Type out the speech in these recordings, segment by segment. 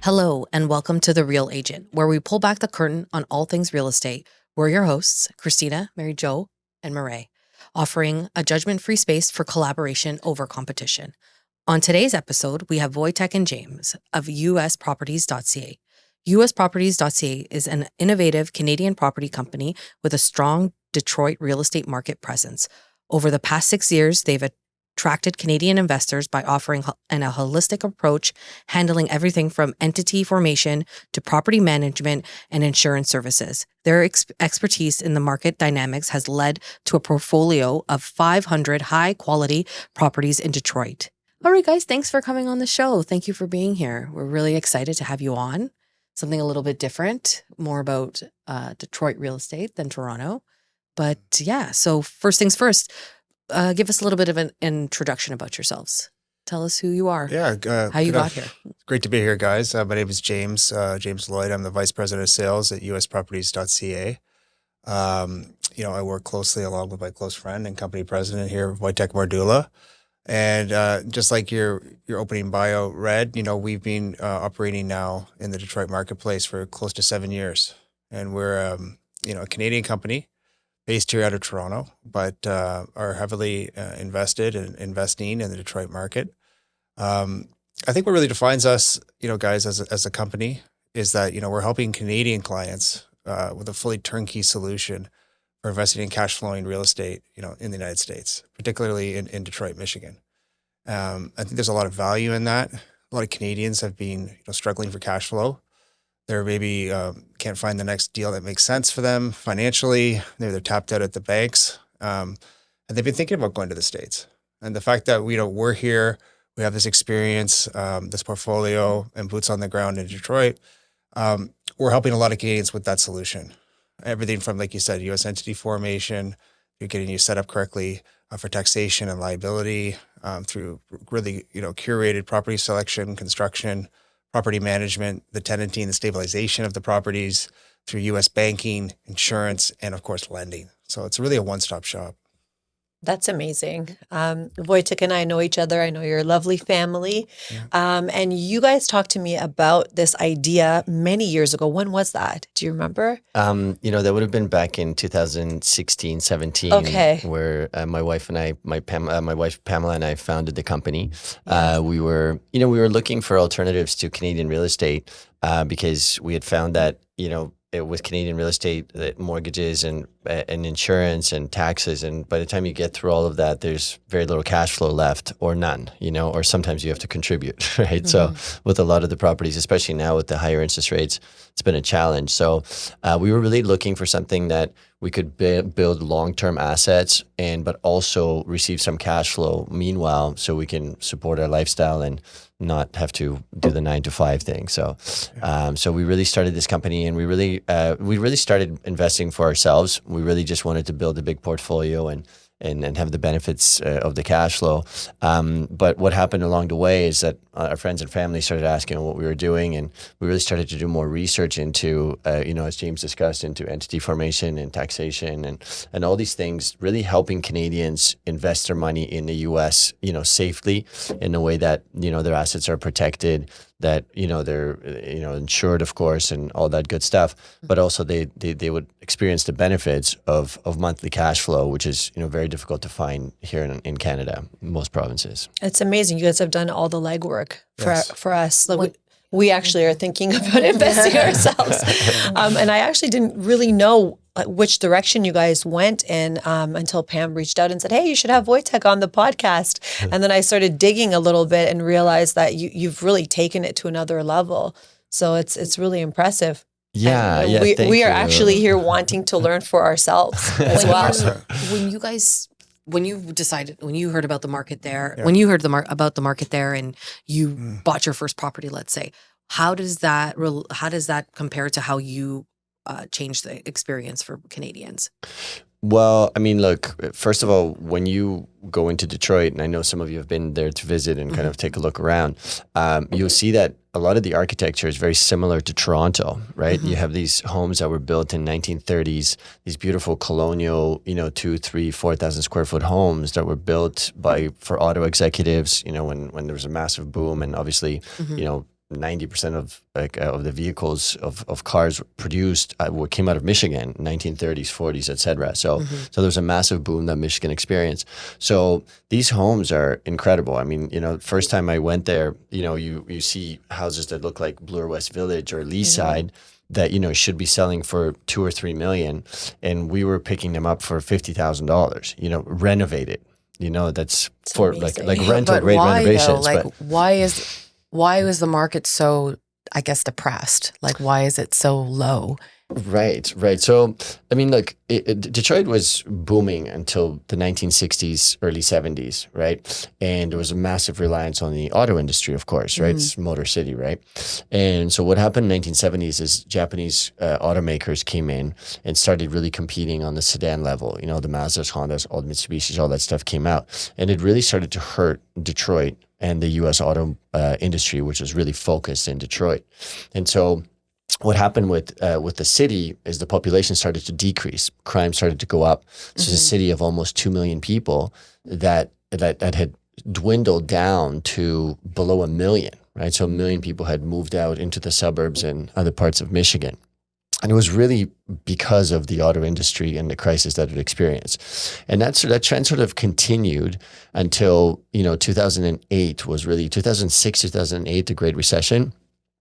Hello, and welcome to The Real Agent, where we pull back the curtain on all things real estate. We're your hosts, Christina, Mary Jo, and Marae, offering a judgment-free space for collaboration over competition. On today's episode, we have Voytek and James of USProperties.ca. USProperties.ca is an innovative Canadian property company with a strong Detroit real estate market presence. Over the past 6 years, they've attracted Canadian investors by offering a holistic approach, handling everything from entity formation to property management and insurance services. Their expertise in the market dynamics has led to a portfolio of 500 high-quality properties in Detroit. All right, guys, thanks for coming on the show. Thank you for being here. We're really excited to have you on. Something a little bit different, more about Detroit real estate than Toronto. But yeah, so first things first, give us a little bit of an introduction about yourselves. Tell us who you are. How you got here. Great to be here, guys. My name is James Lloyd. I'm the Vice President of Sales at USProperties.ca. I work closely along with my close friend and company president here, Voytek Mardula. And just like your opening bio read, we've been operating now in the Detroit marketplace for close to 7 years. And we're, a Canadian company based here out of Toronto, but are heavily invested and investing in the Detroit market. I think what really defines us, guys, as a company is that, we're helping Canadian clients with a fully turnkey solution for investing in cash flowing real estate, in the United States, particularly in Detroit, Michigan. I think there's a lot of value in that. A lot of Canadians have been struggling for cash flow. They're maybe can't find the next deal that makes sense for them financially. They're tapped out at the banks, and they've been thinking about going to the States. And the fact that we're here, we have this experience, this portfolio, and boots on the ground in Detroit. We're helping a lot of Canadians with that solution. Everything from, like you said, U.S. entity formation, you're getting you set up correctly for taxation and liability, through really curated property selection, construction, property management, the tenanting, the stabilization of the properties, through U.S. banking, insurance, and of course, lending. So it's really a one-stop shop. That's amazing. Voytek and I know each other. I know you're a lovely family. Yeah. And you guys talked to me about this idea many years ago. When was that? Do you remember? That would have been back in 2016, 17, where my wife Pamela and I founded the company. We were looking for alternatives to Canadian real estate because we had found that, with Canadian real estate, mortgages and insurance and taxes, and by the time you get through all of that, there's very little cash flow left, or none, or sometimes you have to contribute, right? Mm-hmm. So with a lot of the properties, especially now with the higher interest rates, it's been a challenge. So we were really looking for something that we could build long-term assets but also receive some cash flow meanwhile, so we can support our lifestyle and not have to do the 9-to-5 thing. So, so we really started this company, and we really started investing for ourselves. We really just wanted to build a big portfolio and have the benefits of the cash flow. But what happened along the way is that our friends and family started asking what we were doing, and we really started to do more research into, as James discussed, into entity formation and taxation and all these things, really helping Canadians invest their money in the U.S., safely, in a way that, their assets are protected, that, they're, insured, of course, and all that good stuff. But also they would experience the benefits of monthly cash flow, which is, very difficult to find here in Canada, most provinces. It's amazing. You guys have done all the legwork for us. We actually are thinking about investing ourselves. And I actually didn't really know which direction you guys went in until Pam reached out and said, "Hey, you should have Voytek on the podcast." And then I started digging a little bit and realized that you've really taken it to another level. So it's really impressive. Yeah, we are actually here wanting to learn for ourselves as well. When you heard about the market there, about the market there, and you bought your first property, let's say, how does that compare to how you changed the experience for Canadians? Well, I mean, look, first of all, when you go into Detroit, and I know some of you have been there to visit and kind of take a look around, you'll see that a lot of the architecture is very similar to Toronto, right? Mm-hmm. You have these homes that were built in 1930s, these beautiful colonial, 2,000, 3,000, 4,000 square foot homes that were built for auto executives, when there was a massive boom, and obviously, 90% of the vehicles of cars produced came out of Michigan, 1930s, 40s, etc. So there was a massive boom that Michigan experienced. So these homes are incredible. I mean, first time I went there, you see houses that look like Bloor West Village or Leaside that should be selling for $2 or $3 million, and we were picking them up for $50,000. Renovated. That's for amazing. like rental But grade why, renovations. though? Like, But why was the market so, I guess, depressed? Like, why is it so low? Right. So, I mean, look, Detroit was booming until the 1960s, early 70s, right? And there was a massive reliance on the auto industry, of course, right? It's Motor City, right? And so what happened in the 1970s is Japanese automakers came in and started really competing on the sedan level. The Mazdas, Hondas, all the Mitsubishis, all that stuff came out. And it really started to hurt Detroit and the U.S. auto industry, which was really focused in Detroit. And so what happened with the city is the population started to decrease. Crime started to go up. So it's a city of almost 2 million people that had dwindled down to below 1 million, right? So 1 million people had moved out into the suburbs and other parts of Michigan. And it was really because of the auto industry and the crisis that it experienced. And that trend sort of continued until, 2008 was really 2006, 2008, the Great Recession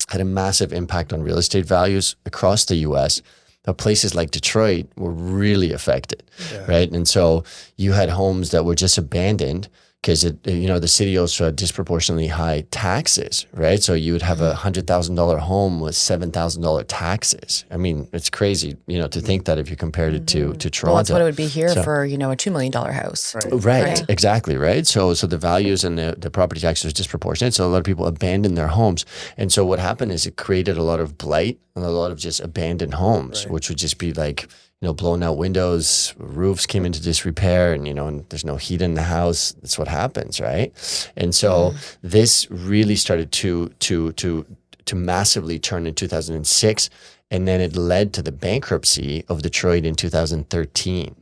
had a massive impact on real estate values across the U.S. But places like Detroit were really affected, right? And so you had homes that were just abandoned because the city also had disproportionately high taxes, right? So you would have a $100,000 home with $7,000 taxes. I mean, it's crazy, to think that if you compared it to Toronto. Well, that's what it would be here for, a $2 million house. Right, exactly, right? So the values and the property taxes was disproportionate. So a lot of people abandoned their homes. And so what happened is it created a lot of blight and a lot of just abandoned homes, which would just be like, blown out windows, roofs came into disrepair, and and there's no heat in the house. That's what happens, right? And so this really started to massively turn in 2006, and then it led to the bankruptcy of Detroit in 2013.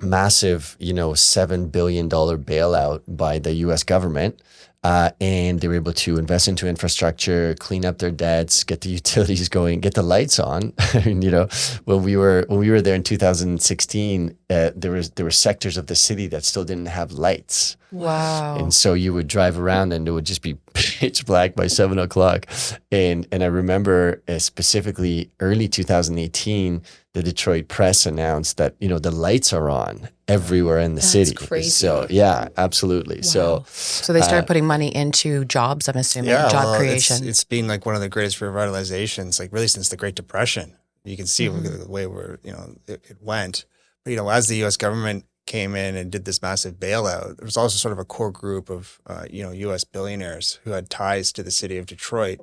Massive, $7 billion bailout by the U.S. government. And they were able to invest into infrastructure, clean up their debts, get the utilities going, get the lights on. When we were there in 2016, there were sectors of the city that still didn't have lights. Wow. And so you would drive around and it would just be pitch black by 7 o'clock. And I remember specifically early 2018, the Detroit press announced that, the lights are on everywhere in the city. That's crazy. So yeah, absolutely. Wow. So they started putting money into jobs, I'm assuming, job creation. It's been like one of the greatest revitalizations, like really since the Great Depression. You can see the way it went. But, as the U.S. government came in and did this massive bailout, there was also sort of a core group of, U.S. billionaires who had ties to the city of Detroit,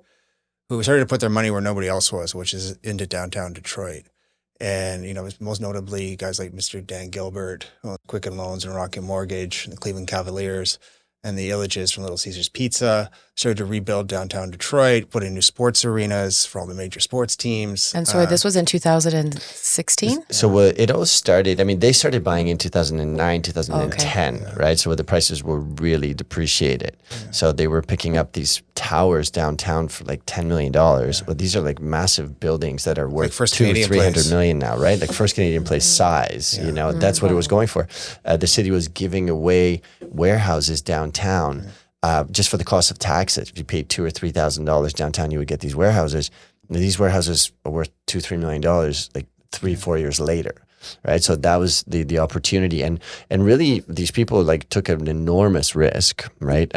who started to put their money where nobody else was, which is into downtown Detroit. And, most notably guys like Mr. Dan Gilbert, Quicken Loans and Rocket Mortgage, and the Cleveland Cavaliers, and the Illages from Little Caesars Pizza started to rebuild downtown Detroit, put in new sports arenas for all the major sports teams. And so this was in 2016? So it all started, they started buying in 2009, 2010, right? So where the prices were really depreciated. Yeah. So they were picking up these towers downtown for like $10 million. But these are like massive buildings that are worth like $200-300 million now, right? Like First Canadian Place size, that's what it was going for. The city was giving away warehouses downtown. Just for the cost of taxes. If you paid $2,000 or $3,000 downtown, you would get these warehouses. And these warehouses are worth $2-3 million like 3-4 years later, right? So that was the opportunity, and really these people like took an enormous risk, right?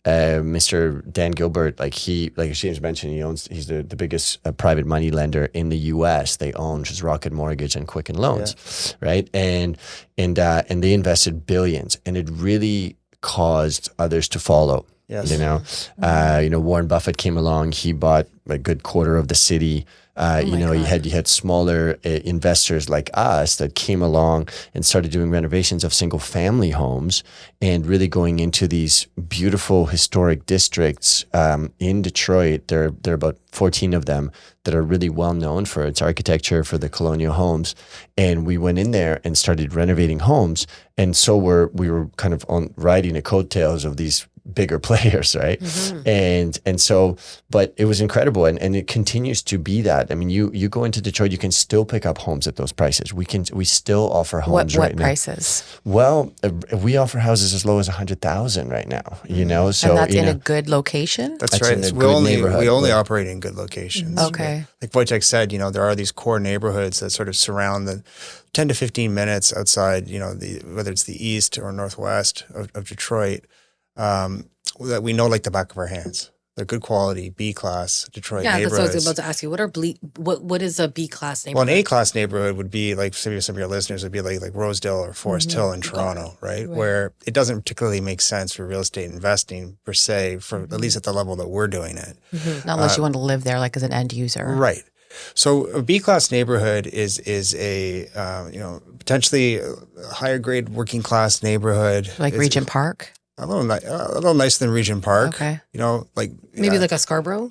Mr. Dan Gilbert, like James mentioned, he's the biggest private money lender in the U.S. They own just Rocket Mortgage and Quicken Loans, right? And they invested billions, and it really caused others to follow. Yes. Warren Buffett came along. He bought a good quarter of the city. You had smaller investors like us that came along and started doing renovations of single family homes and really going into these beautiful historic districts in Detroit. There are about 14 of them that are really well known for its architecture, for the colonial homes. And we went in there and started renovating homes. And so we were kind of riding the coattails of these bigger players, right? And so, but it was incredible, and it continues to be that. I mean, you go into Detroit, you can still pick up homes at those prices. We still offer homes what right prices? now. Well, we offer houses as low as 100,000 right now. You know, so and that's you in know, a good location. That's That's right. in a So good neighborhood, we only but- operate in good locations. Okay. Like Voytek said, you know, there are these core neighborhoods that sort of surround the 10 to 15 minutes outside, you know, whether it's the east or northwest of Detroit, that we know like the back of our hands. They're good quality B-class Detroit Yeah, that's what I neighborhoods. was about to ask you. What is a B class Well, neighborhood? an A-class neighborhood would be like some of your listeners would be like Rosedale or Forest Hill in Toronto, right? Where it doesn't particularly make sense for real estate investing per se, for at least at the level that we're doing it. Not unless you want to live there, like as an end user. Right. So a B-class neighborhood is a you know, potentially a higher grade working class neighborhood. Like It's Regent Park. a little nicer than Regent Park. Okay. You know, like Maybe like a Scarborough?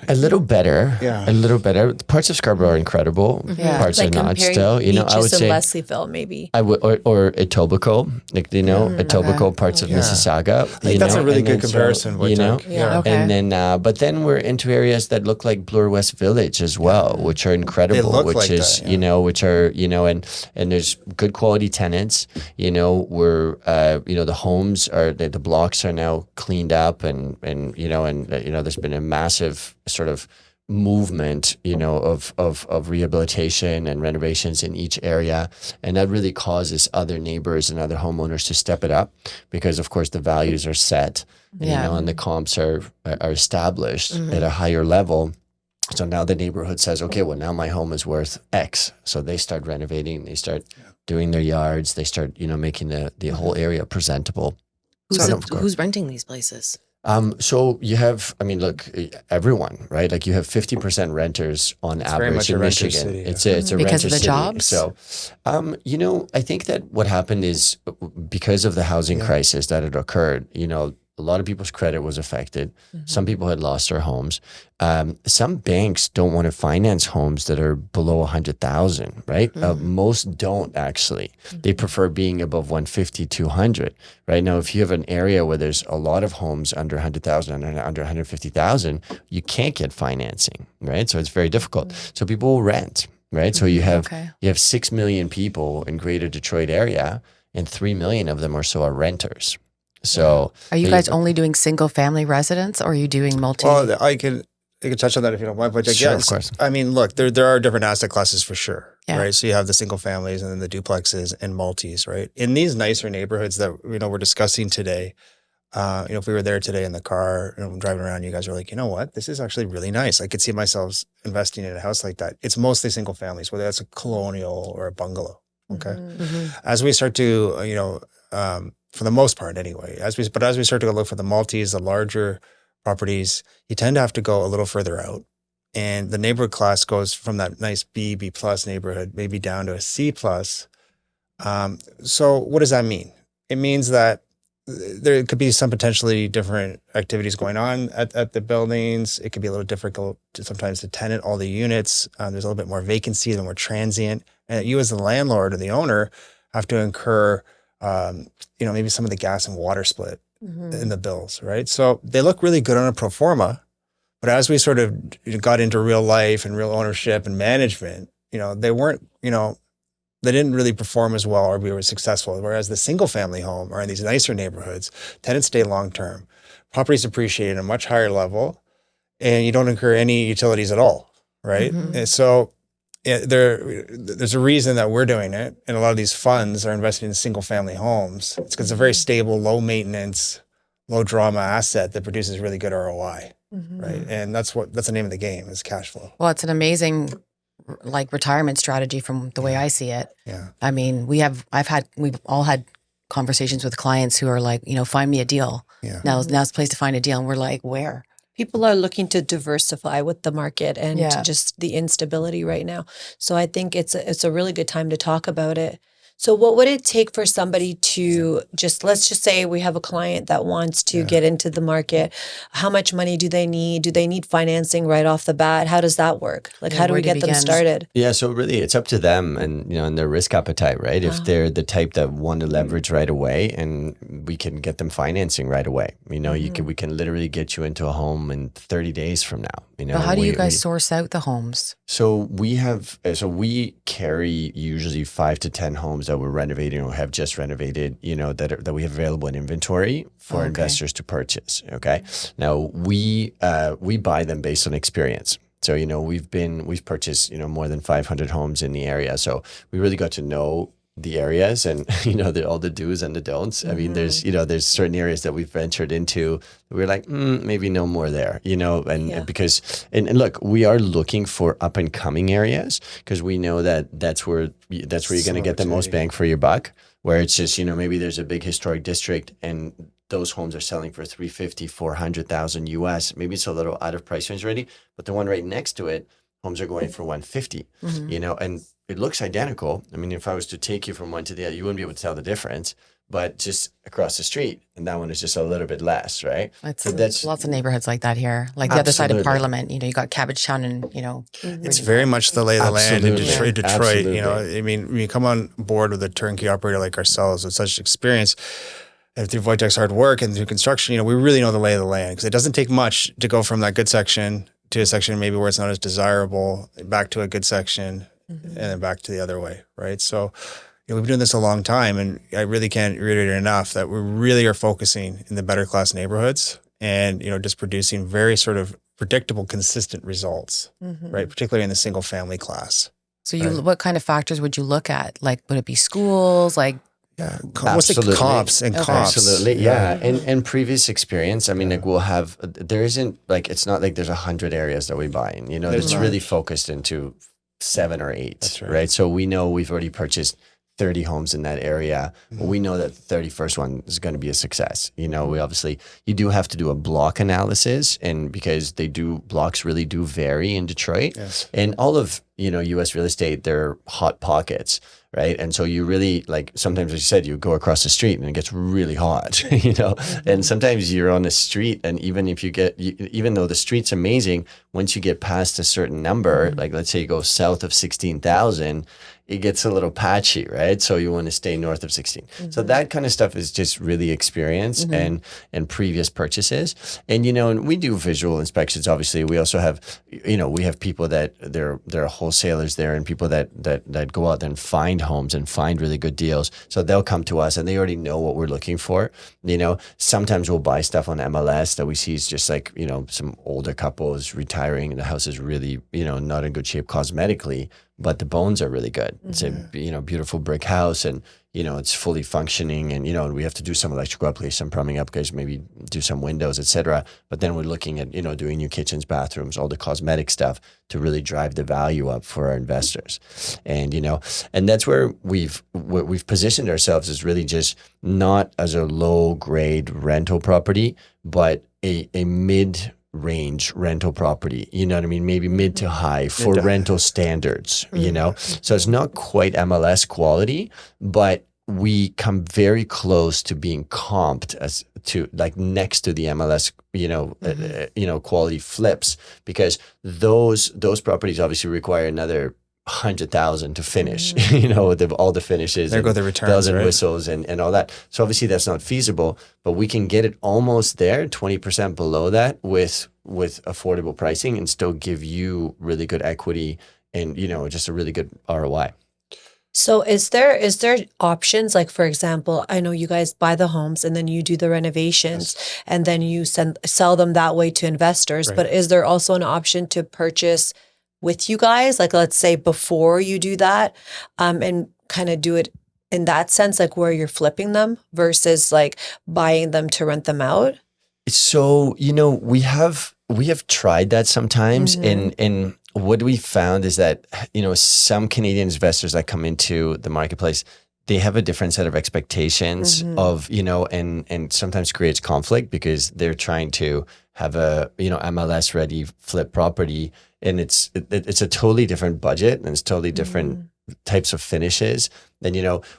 a little better. Yeah. A little better. Parts of Scarborough are incredible. Yeah. Parts Like are not comparing still. You know, I would beaches in say Leslieville, maybe. I would, or Etobicoke, like, you know, Etobicoke, parts of Mississauga. I think that's a really good comparison. You know, Voytek. Yeah. Okay. and then, but then we're into areas that look like Bloor West Village as well, which are incredible. look Which like is, that, yeah. you know, which are, you know, and there's good quality tenants. You know, we're, you know, the homes are the blocks are now cleaned up, and you know, there's been a massive sort of movement, you know, of rehabilitation and renovations in each area, and that really causes other neighbors and other homeowners to step it up, because of course the values are set, you know, and the comps are established at a higher level. So now the neighborhood says, okay, well, now my home is worth X, so they start renovating, they start doing their yards, they start, you know, making the whole area presentable. Who's renting these places? So you have, I mean, look, everyone, right? Like you have 50% renters on very average much in a renter Michigan. city, yeah. It's a Because renter of the city. jobs? So, you know, I think that what happened is because of the housing crisis that had occurred, you know, a lot of people's credit was affected. Some people had lost their homes. Some banks don't want to finance homes that are below 100,000, right? Most don't actually. They prefer being above 150, 200. Right now, if you have an area where there's a lot of homes under 100,000 and under 150,000, you can't get financing, right? So it's very difficult. So people will rent, right? So you have 6 million people in Greater Detroit area, and 3 million of them or so are renters. So Are you guys only doing single family residents, or are you doing multi? Well, I can touch on that if you don't mind. But Sure, yes, of course. I mean, look, there are different asset classes for sure, Yeah. right? So you have the single families and then the duplexes and multis, right? In these nicer neighborhoods that, you know, we're discussing today, you know, if we were there today in the car, you know, driving around, you guys are like, you know what, this is actually really nice. I could see myself investing in a house like that. It's mostly single families, whether that's a colonial or a bungalow. Okay. As we start to, you know, for the most part anyway, as we start to go look for the multis, the larger properties, you tend to have to go a little further out. And the neighborhood class goes from that nice B plus neighborhood, maybe down to a C plus. So what does that mean? It means that there could be some potentially different activities going on at the buildings. It could be a little difficult sometimes to tenant all the units. There's a little bit more vacancy, the more transient. And you as the landlord or the owner have to incur, you know, maybe some of the gas and water split in the bills, right? So they look really good on a pro forma, but as we sort of got into real life and real ownership and management, you know, they weren't, you know, they didn't really perform as well or we were successful. Whereas the single family home or in these nicer neighborhoods, tenants stay long-term, properties appreciate at a much higher level, and you don't incur any utilities at all, right? And so there's a reason that we're doing it. And a lot of these funds are investing in single family homes. It's because it's a very stable, low maintenance, low drama asset that produces really good ROI, right? And that's the name of the game is cash flow. Well, it's an amazing like retirement strategy from the way I see it. Yeah. I mean, we've all had conversations with clients who are like, you know, find me a deal. Yeah. Now's the place to find a deal. And we're like, where? People are looking to diversify with the market and Yeah. just the instability right now. So I think it's a really good time to talk about it. So what would it take for somebody to let's just say we have a client that wants to get into the market. How much money do they need? Do they need financing right off the bat? How does that work? Like, how do we get them started? Yeah, so really it's up to them and, and their risk appetite, right? If they're the type that want to leverage right away, and we can get them financing right away. We can literally get you into a home in 30 days from now. But how do you guys source out the homes? So we carry usually 5 to 10 homes that we're renovating or have just renovated, that we have available in inventory for investors to purchase. Okay. Now we buy them based on experience. So, we've purchased, more than 500 homes in the area. So we really got to know the areas and, all the do's and the don'ts. I mean, there's certain areas that we've ventured into. We're like, maybe no more there, because look, we are looking for up and coming areas because we know that's where you're going to get the most bang for your buck, where it's just, maybe there's a big historic district and those homes are selling for $350,000, $400,000 US. Maybe it's a little out of price range already, but the one right next to it, homes are going for $150,000, and it looks identical. I mean, if I was to take you from one to the other, you wouldn't be able to tell the difference, but just across the street, and that one is just a little bit less, right? That's lots of neighborhoods like that here, like the other side of Parliament. You got Cabbagetown, and it's very much the lay of the land in Detroit. Absolutely. I mean, when you come on board with a turnkey operator like ourselves with such experience, and through Voytek's hard work and through construction, we really know the lay of the land, because it doesn't take much to go from that good section to a section maybe where it's not as desirable, back to a good section, and then back to the other way, right? So, we've been doing this a long time, and I really can't reiterate enough that we really are focusing in the better class neighborhoods and, just producing very sort of predictable, consistent results, right? Particularly in the single family class. So what kind of factors would you look at? Like, would it be schools? Like, yeah, what's the comps and comps? Absolutely, yeah. And previous experience. I mean, we'll have. There isn't it's not like there's 100 areas that we buy in. It's really focused into 7 or 8. That's right. So we know we've already purchased 30 homes in that area. We know that the 31st one is going to be a success. We obviously, you do have to do a block analysis, and because blocks really do vary in Detroit. Yes. And all of, US real estate, they're hot pockets, right? And so you really, sometimes, as you said, you go across the street and it gets really hot, and sometimes you're on a street, and even if even though the street's amazing, once you get past a certain number, like let's say you go south of 16,000, it gets a little patchy, right? So you want to stay north of 16. So that kind of stuff is just really experience and previous purchases. And, and we do visual inspections, obviously. We also have, we have people that they're wholesalers there, and people that go out there and find homes and find really good deals. So they'll come to us and they already know what we're looking for. Sometimes we'll buy stuff on MLS that we see is just like, some older couples retiring and the house is really, not in good shape cosmetically, but the bones are really good. It's a beautiful brick house, and it's fully functioning, and and we have to do some electrical upgrades, some plumbing upgrades, maybe do some windows, etc. But then we're looking at doing new kitchens, bathrooms, all the cosmetic stuff to really drive the value up for our investors. And and that's where we've positioned ourselves as really just not as a low grade rental property, but a mid range rental property, you know what I mean? Maybe mid to high for rental standards, So it's not quite MLS quality, but we come very close to being comped as to next to the MLS, quality flips, because those properties obviously require another 100,000 to finish, with all the finishes, there go the returns, bells and whistles and all that. So obviously that's not feasible, but we can get it almost there, 20% below that with affordable pricing, and still give you really good equity and, just a really good ROI. So is there options, like, for example, I know you guys buy the homes and then you do the renovations and then you sell them that way to investors, but is there also an option to purchase with you guys, like let's say before you do that, and kind of do it in that sense, like where you're flipping them versus like buying them to rent them out? So, we have tried that sometimes, and what we found is that, some Canadian investors that come into the marketplace, they have a different set of expectations of, and sometimes creates conflict because they're trying to have a, MLS ready flip property, and it's a totally different budget, and it's totally different types of finishes, then,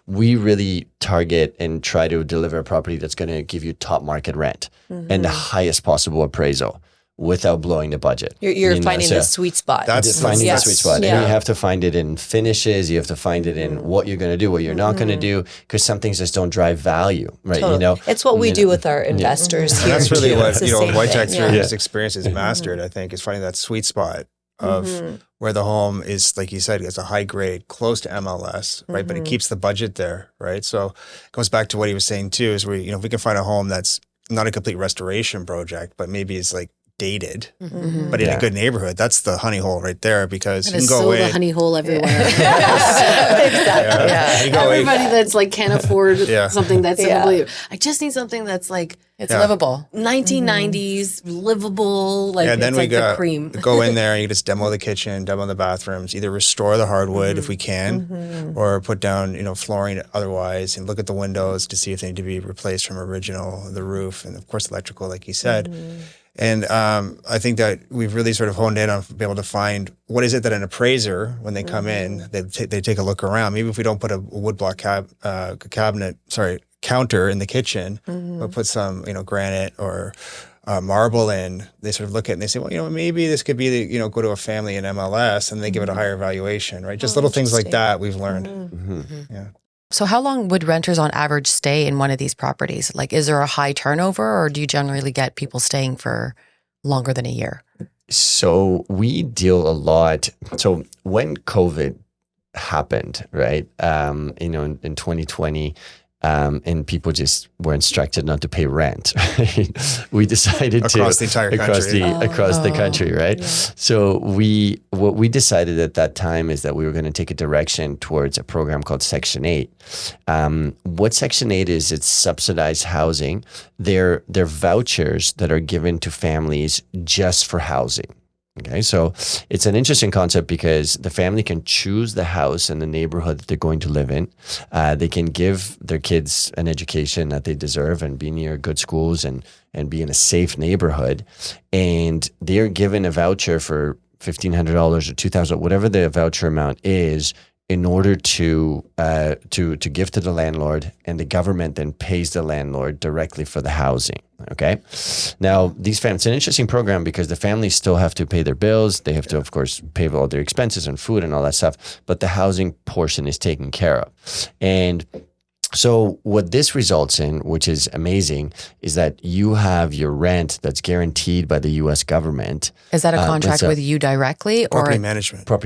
we really target and try to deliver a property that's going to give you top market rent and the highest possible appraisal without blowing the budget. You're finding the sweet spot. That's finding the sweet spot. And you have to find it in finishes. You have to find it in what you're going to do, what you're not going to do, because some things just don't drive value, right? Totally. It's what we do with our investors here. And that's really what, Voytek through Yeah. his experience has mastered, I think, is finding that sweet spot of where the home is, like you said, it's a high grade, close to MLS, right? But it keeps the budget there, right? So it goes back to what he was saying too, is if we can find a home that's not a complete restoration project, but maybe it's like dated, but in a good neighborhood, that's the honey hole right there, because you can go away. the honey hole everywhere. Exactly. Yeah. You go away. Everybody that's like can't afford Yeah. something that's simply, I just need something that's like It's Yeah. livable. 1990s, livable, like Yeah, it's then like we the cream. go in there and you just demo the kitchen, demo the bathrooms, either restore the hardwood if we can, or put down, flooring otherwise, and look at the windows to see if they need to be replaced from original, the roof, and of course electrical, like you said. And I think that we've really sort of honed in on being able to find what is it that an appraiser, when they come in, they take a look around. Maybe if we don't put a woodblock counter in the kitchen, but put some, granite or marble in, they sort of look at it and they say, well, maybe this could be, go to a family in MLS, and they give it a higher valuation, right? Just little things like that we've learned. Yeah. So how long would renters on average stay in one of these properties? Like, is there a high turnover, or do you generally get people staying for longer than a year? So we deal a lot. So when COVID happened, right, in 2020, and people just were instructed not to pay rent, right? We decided Across the entire country. across the country, right? So what we decided at that time is that we were going to take a direction towards a program called Section 8. What Section 8 is, it's subsidized housing. They're vouchers that are given to families just for housing. Okay, so it's an interesting concept because the family can choose the house and the neighborhood that they're going to live in. They can give their kids an education that they deserve and be near good schools and be in a safe neighborhood. And they're given a voucher for $1,500 or $2,000, whatever the voucher amount is, in order to give to the landlord, and the government then pays the landlord directly for the housing. Okay, now these families, it's an interesting program because the families still have to pay their bills. They have to, of course, pay for all their expenses and food and all that stuff, but the housing portion is taken care of. And so what this results in, which is amazing, is that you have your rent that's guaranteed by the U.S. government. Is that a contract with you directly, or Property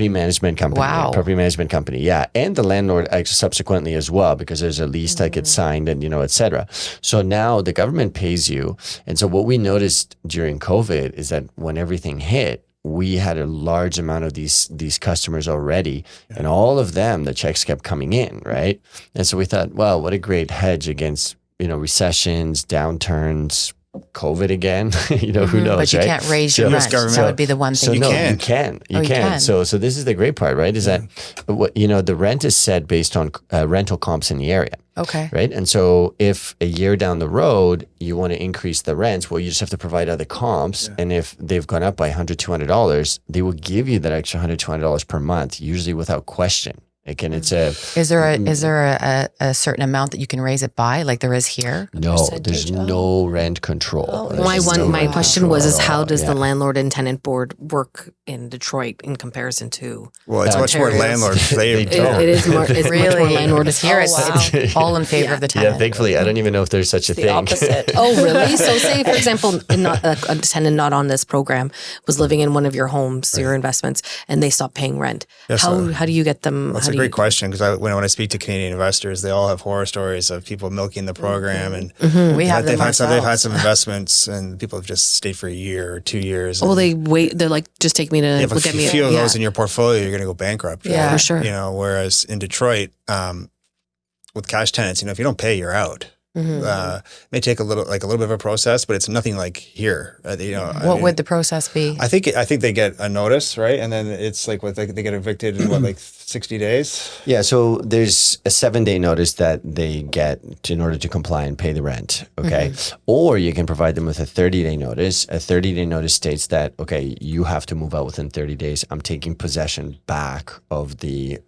management company? Wow. Property management company, yeah, and the landlord subsequently as well, because there's a lease that gets signed and et cetera. So now the government pays you, and so what we noticed during COVID is that when everything hit, we had a large amount of these customers already, and all of them, the checks kept coming in, right? And so we thought, wow, what a great hedge against, recessions, downturns, COVID again, who knows, but you right? can't raise your rent. That would be the one thing. So You no, can. you can. So this is the great part, right? Is that what the rent is set based on rental comps in the area. Okay. Right. And so if a year down the road you want to increase the rents, well, you just have to provide other comps. And if they've gone up by $100, $200, they will give you that extra $100, $200 per month, usually without question. Again, it's Is there a certain amount that you can raise it by, like there is here? no, there's no rent control. There's My just no my rent question control was at is how all. does the Yeah. landlord and tenant board work in Detroit in comparison to Well, it's much more Ontario's? landlord flavor. It is more it's much more landlord Because here it's all in favor of the Yeah, tenant. thankfully, I don't even know if there's such a The thing. opposite. Oh, really? So say, for example, a tenant not on this program was living in one of your homes, your investments, and they stopped paying rent. Yes, How do you get them? That's how a do great you, question, because when I speak to Canadian investors, they all have horror stories of people milking the program, and We have them they've had some ourselves. investments, and people have just stayed for a year or 2 years. Oh, and- they wait. They're like, just take me to Yeah, but look at me. a few of those in your portfolio, you're going to go bankrupt. Yeah, right? for sure. Whereas in Detroit, with cash tenants, if you don't pay, you're out. It may take a little bit of a process, but it's nothing like here. What would the process be? I think they get a notice, right? And then it's like they get evicted in 60 days? Yeah, so there's a 7-day notice that they get in order to comply and pay the rent, okay? Or you can provide them with a 30-day notice. A 30-day notice states that, okay, you have to move out within 30 days. I'm taking possession back of the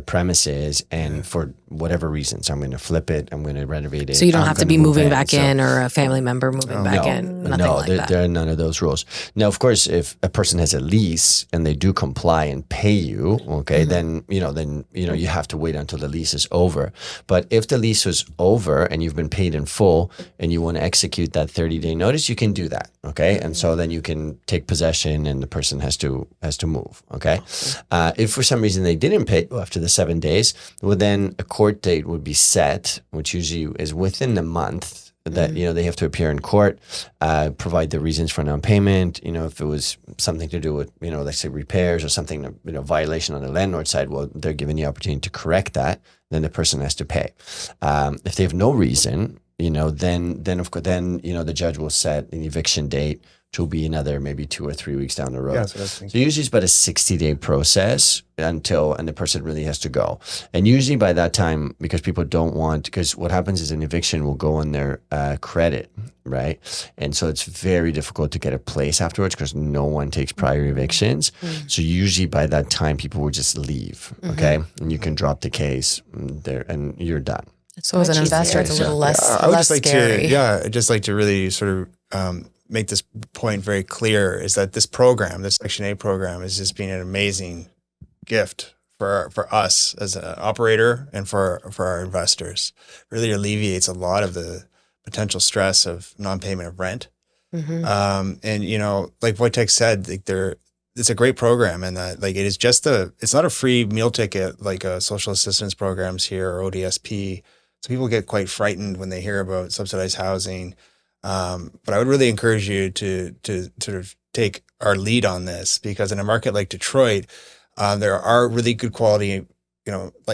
premises, and for whatever reasons, I'm going to flip it, I'm going to renovate it. So you don't I'm have to gonna be move moving back So- in or a family member moving back in. Nothing like that. there are none of those rules. Now, of course, if a person has a lease and they do comply and pay you, okay, then you have to wait until the lease is over. But if the lease was over and you've been paid in full and you want to execute that 30-day notice, you can do that, okay? And so then you can take possession and the person has to move, okay? If for some reason they didn't pay you after the 7 days, well, then a court date would be set, which usually is within the month. That they have to appear in court, provide the reasons for non-payment. If it was something to do with let's say repairs or something, violation on the landlord side, well, they're given the opportunity to correct that. Then the person has to pay. If they have no reason, then of course the judge will set an eviction date, which will be another maybe 2 or 3 weeks down the road. Yeah, so usually it's about a 60-day process and the person really has to go. And usually by that time, because people don't want, because what happens is an eviction will go on their credit, right? And so it's very difficult to get a place afterwards because no one takes prior evictions. So usually by that time, people will just leave, okay? And you can drop the case there and you're done. So as an investor, it's a little less scary. I'd just like to really sort of make this point very clear, is that this program, this Section 8 program, is just being an amazing gift for us as an operator and for our investors. Really alleviates a lot of the potential stress of non-payment of rent. And like Voytek said, it's a great program, and that it is it's not a free meal ticket like social assistance programs here or ODSP. So people get quite frightened when they hear about subsidized housing. But I would really encourage you to sort of take our lead on this, because in a market like Detroit, there are really good quality,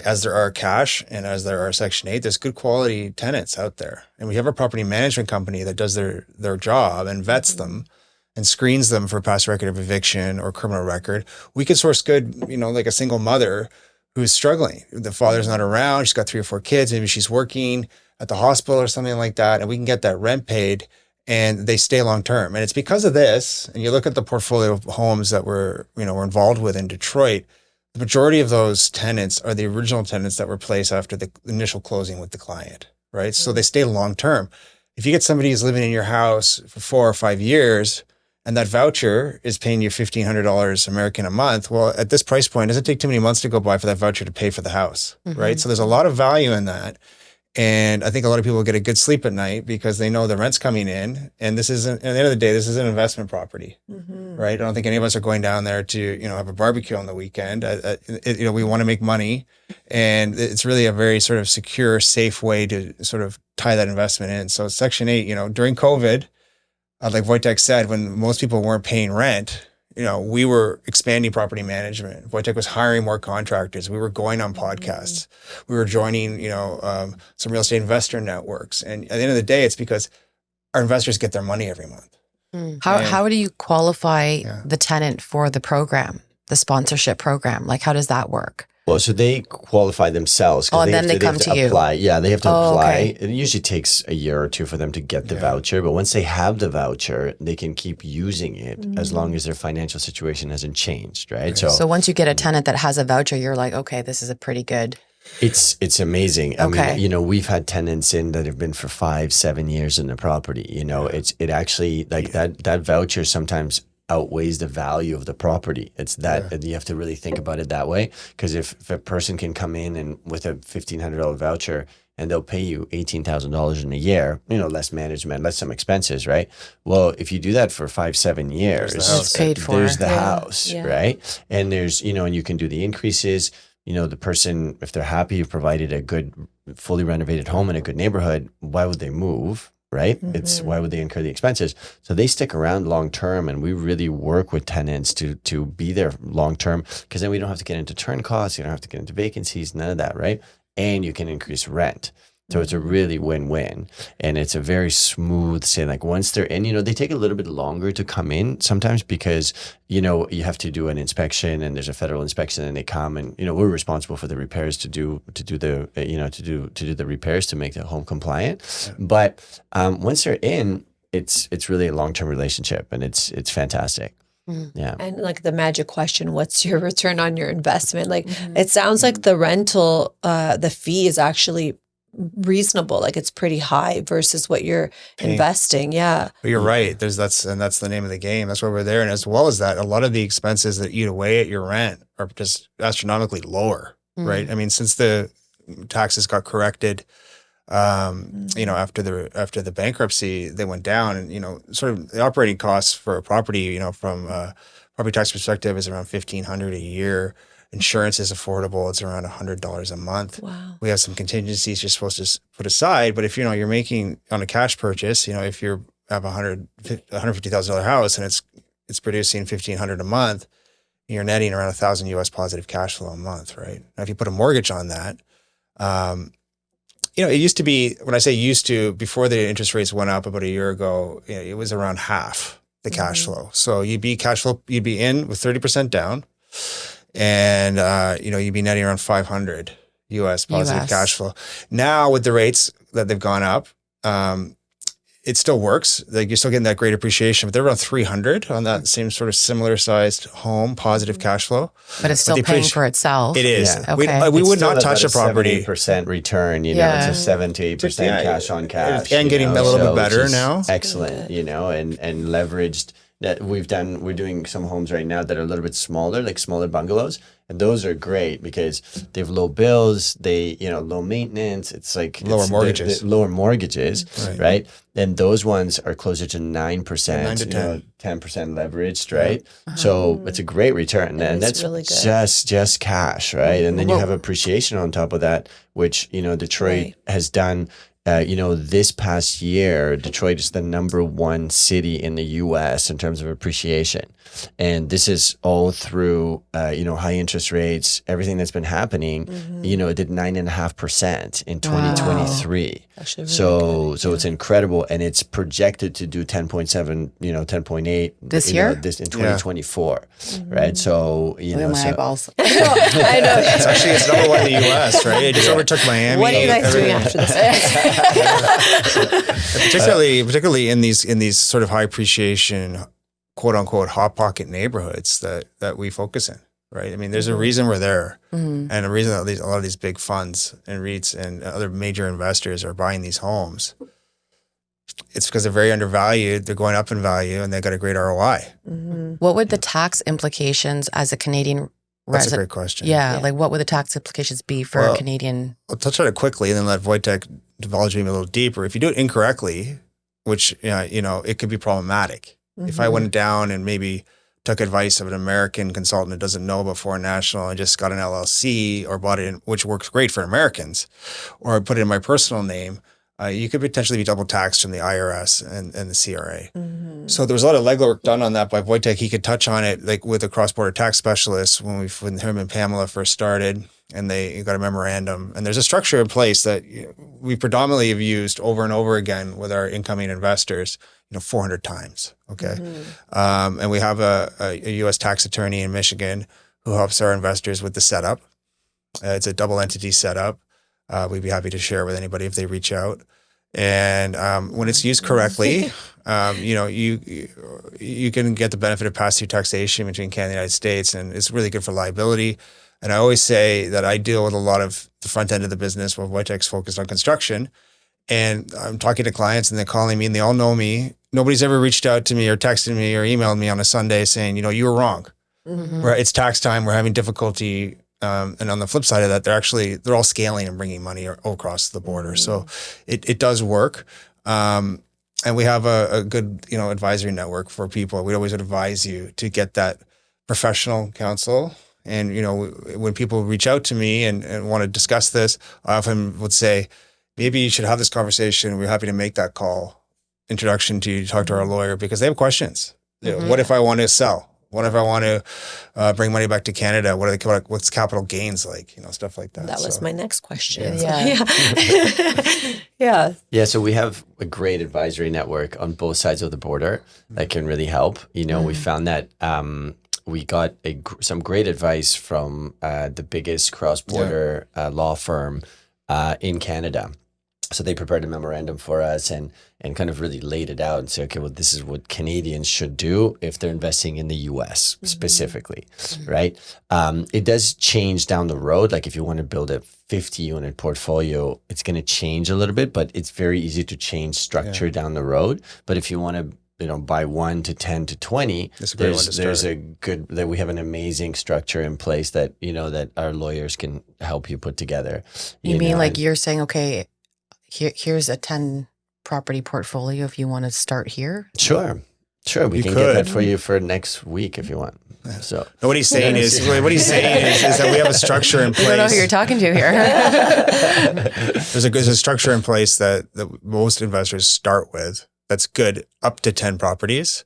as there are cash and as there are Section 8, there's good quality tenants out there. And we have a property management company that does their job and vets them and screens them for past record of eviction or criminal record. We could source good, like a single mother who's struggling. The father's not around. She's got 3 or 4 kids. Maybe she's working at the hospital or something like that. And we can get that rent paid and they stay long-term. And it's because of this, and you look at the portfolio of homes that we're involved with in Detroit, the majority of those tenants are the original tenants that were placed after the initial closing with the client, right? So they stay long-term. If you get somebody who's living in your house for 4 or 5 years, and that voucher is paying you $1,500 American a month, well, at this price point, it doesn't take too many months to go by for that voucher to pay for the house, right? So there's a lot of value in that. And I think a lot of people get a good sleep at night because they know the rent's coming in. And this isn't, at the end of the day, this is an investment property, right? I don't think any of us are going down there to, have a barbecue on the weekend. We want to make money. And it's really a very sort of secure, safe way to sort of tie that investment in. So Section 8, during COVID, like Voytek said, when most people weren't paying rent, we were expanding property management. Voytek was hiring more contractors. We were going on podcasts. We were joining, some real estate investor networks. And at the end of the day, it's because our investors get their money every month. How do you qualify the tenant for the program, the sponsorship program? Like, how does that work? Well, so they qualify themselves. And then they come to you. Apply. Yeah, they have to apply. Okay. It usually takes a year or 2 for them to get the voucher. But once they have the voucher, they can keep using it as long as their financial situation hasn't changed, right? So once you get a tenant that has a voucher, you're like, okay, this is a pretty good. It's amazing. I mean, we've had tenants in that have been for 5-7 years in the property. It actually, like that voucher sometimes outweighs the value of the property. It's that you have to really think about it that way. Because if a person can come in and with a $1,500 voucher and they'll pay you $18,000 in a year, less management, less some expenses, right? Well, if you do that for 5-7 years, it's paid for. There's the house, right? And there's, and you can do the increases. The person, if they're happy, you've provided a good, fully renovated home in a good neighborhood, why would they move? Right? It's why would they incur the expenses? So they stick around long term, and we really work with tenants to be there long term, because then we don't have to get into turn costs, you don't have to get into vacancies, none of that, right? And you can increase rent. So it's a really win-win, and it's a very smooth thing. Like once they're in, they take a little bit longer to come in sometimes because, you have to do an inspection and there's a federal inspection and they come and, we're responsible for the repairs to do the repairs to make the home compliant. Yeah. But once they're in, it's really a long-term relationship and it's fantastic. Yeah. And like the magic question, what's your return on your investment? Like it sounds like the rental, the fee is actually reasonable. Like it's pretty high versus what you're investing. Yeah. But you're right. That's the name of the game. That's why we're there. And as well as that, a lot of the expenses that eat away at your rent are just astronomically lower, right? I mean, since the taxes got corrected, after the bankruptcy, they went down, and sort of the operating costs for a property, from a property tax perspective, is around $1,500 a year. Insurance is affordable; it's around $100 a month. Wow. We have some contingencies you're supposed to put aside, but if you're making on a cash purchase, if you have $150,000 house and it's producing $1,500 a month, you're netting around $1,000 US positive cash flow a month, right? Now, if you put a mortgage on that, it used to be, when I say used to, before the interest rates went up about a year ago, it was around half the cash flow. So you'd be in with 30% down, and you'd be netting around 500 US positive cash flow. Now with the rates that they've gone up, it still works. Like you're still getting that great appreciation, but they're around 300 on that same sort of similar sized home, positive cash flow. But it's still paying for itself. It is. Yeah. Okay. We would not touch a property. 70% return, it's a 70% cash on cash. And getting a little bit better now. Excellent, and leveraged. That we're doing some homes right now that are a little bit smaller, like smaller bungalows. And those are great because they have low bills, low maintenance. It's like lower mortgages, right? And those ones are closer to 9%, 9 to 10. 10% leveraged, right? So it's a great return, and that's really good. Just cash, right? And then you have appreciation on top of that, which Detroit has done. This past year, Detroit is the #1 city in the U.S. in terms of appreciation. And this is all through, high interest rates, everything that's been happening. It did 9.5% in 2023. Wow. So it's incredible. And it's projected to do 10.7, 10.8 this year? In 2024, right? So, my eyeballs. I know. It's #1 in the U.S., right? It just overtook Miami. What are you guys doing after this? particularly in these sort of high appreciation, quote unquote, hot pocket neighborhoods that we focus in, right? I mean, there's a reason we're there, and a reason that a lot of these big funds and REITs and other major investors are buying these homes. It's because they're very undervalued. They're going up in value, and they got a great ROI. What would the tax implications as a Canadian That's a great question. Yeah, like what would the tax implications be for a Canadian? I'll touch on it quickly and then let Voytek divulge me a little deeper. If you do it incorrectly, which, it could be problematic. If I went down and maybe took advice of an American consultant that doesn't know about foreign national and just got an LLC or bought it in, which works great for Americans, or put it in my personal name, you could potentially be double taxed from the IRS and the CRA. So there was a lot of legwork done on that by Voytek. He could touch on it, like with a cross-border tax specialist when him and Pamela first started, and they got a memorandum. And there's a structure in place that we predominantly have used over and over again with our incoming investors, 400 times. Okay. And we have a U.S. tax attorney in Michigan who helps our investors with the setup. It's a double entity setup. We'd be happy to share with anybody if they reach out. And when it's used correctly, you can get the benefit of pass-through taxation between Canada and the United States, and it's really good for liability. And I always say that I deal with a lot of the front end of the business while Voytek's focused on construction. And I'm talking to clients and they're calling me and they all know me. Nobody's ever reached out to me or texted me or emailed me on a Sunday saying, you were wrong. It's tax time. We're having difficulty. And on the flip side of that, they're all scaling and bringing money across the border. So it does work. And we have a good, advisory network for people. We always advise you to get that professional counsel. And, when people reach out to me and want to discuss this, I often would say, maybe you should have this conversation. We're happy to make that call, introduction to you, talk to our lawyer, because they have questions. What if I want to sell? What if I want to bring money back to Canada? What's capital gains like? Stuff like that. That was my next question. Yeah. Yeah. Yeah, so we have a great advisory network on both sides of the border that can really help. We found that we got some great advice from the biggest cross-border law firm in Canada. So they prepared a memorandum for us and kind of really laid it out and said, okay, well, this is what Canadians should do if they're investing in the US specifically, right? It does change down the road. Like if you want to build a 50-unit portfolio, it's going to change a little bit, but it's very easy to change structure down the road. But if you want to buy 1 to 10 to 20, that we have an amazing structure in place that, that our lawyers can help you put together. You mean like you're saying, okay, here's a 10 property portfolio if you want to start here? Sure. We can get that for you for next week if you want. So what he's saying is that we have a structure in place. I don't know who you're talking to here. There's a structure in place that most investors start with. That's good up to 10 properties.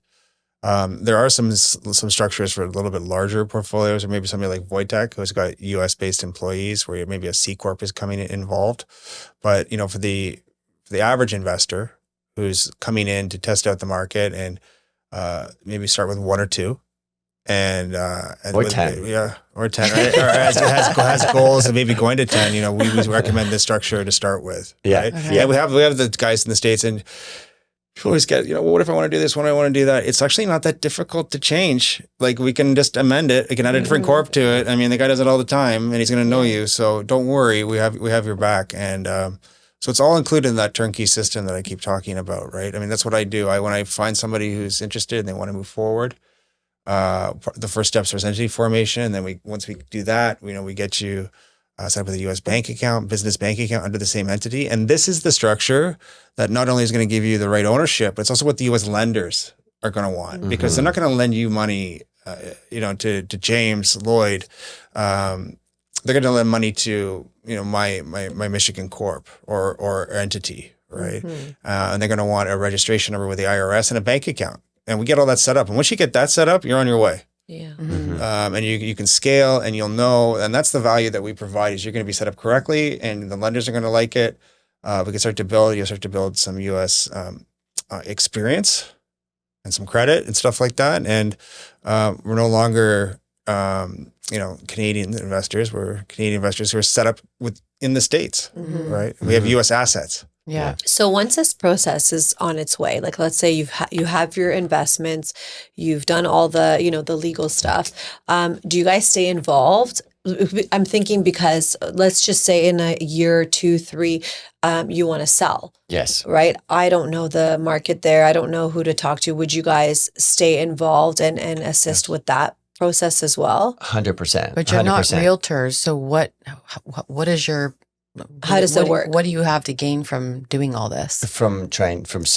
There are some structures for a little bit larger portfolios, or maybe somebody like Voytek, who's got US-based employees, where maybe a C corp is coming in involved. But for the average investor who's coming in to test out the market and maybe start with 1 or 2, and or 10, or 10, right? Or has goals and maybe going to 10. We recommend this structure to start with. Yeah, right? okay. Yeah. We have the guys in the States and. People always get, what if I want to do this? What do I want to do that? It's actually not that difficult to change. Like we can just amend it. We can add a different corp to it. I mean, the guy does it all the time and he's going to know you. So don't worry. We have your back. And so it's all included in that turnkey system that I keep talking about, right? I mean, that's what I do. When I find somebody who's interested and they want to move forward, the first steps are entity formation. And then once we do that, we get you set up with a U.S. bank account, business bank account under the same entity. And this is the structure that not only is going to give you the right ownership, but it's also what the U.S. lenders are going to want, because they're not going to lend you money, to James, Lloyd. They're going to lend money to, my Michigan Corp or entity, right? And they're going to want a registration number with the IRS and a bank account. And we get all that set up. And once you get that set up, you're on your way. Yeah. And you can scale and you'll know, and that's the value that we provide is you're going to be set up correctly and the lenders are going to like it. We can you'll start to build some US experience and some credit and stuff like that. And we're no longer, Canadian investors. We're Canadian investors who are set up in the States, right? We have US assets. Yeah. So once this process is on its way, like let's say you have your investments, you've done all the, the legal stuff. Do you guys stay involved? I'm thinking because let's just say in a year, 2, 3, you want to sell. Yes. Right. I don't know the market there. I don't know who to talk to. Would you guys stay involved and assist with that process as well? 100%. But you're 100%. not realtors. So what is your... How does it work? What do you have to gain from doing all this? From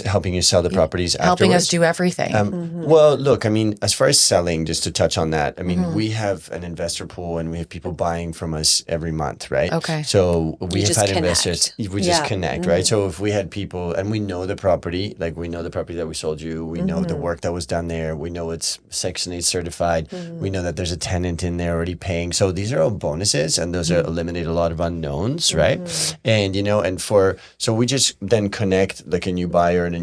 helping you sell the properties Helping afterwards? us do everything. Well, look, I mean, as far as selling, just to touch on that, I mean, we have an investor pool and we have people buying from us every month, right? Okay. So we have had connect. investors, we just connect, right? So if we had people, and we know the property, like we know the property that we sold you, we know the work that was done there, we know it's Section 8 certified, we know that there's a tenant in there already paying. So these are all bonuses and those eliminate a lot of unknowns, right? And so we just then connect like a new buyer and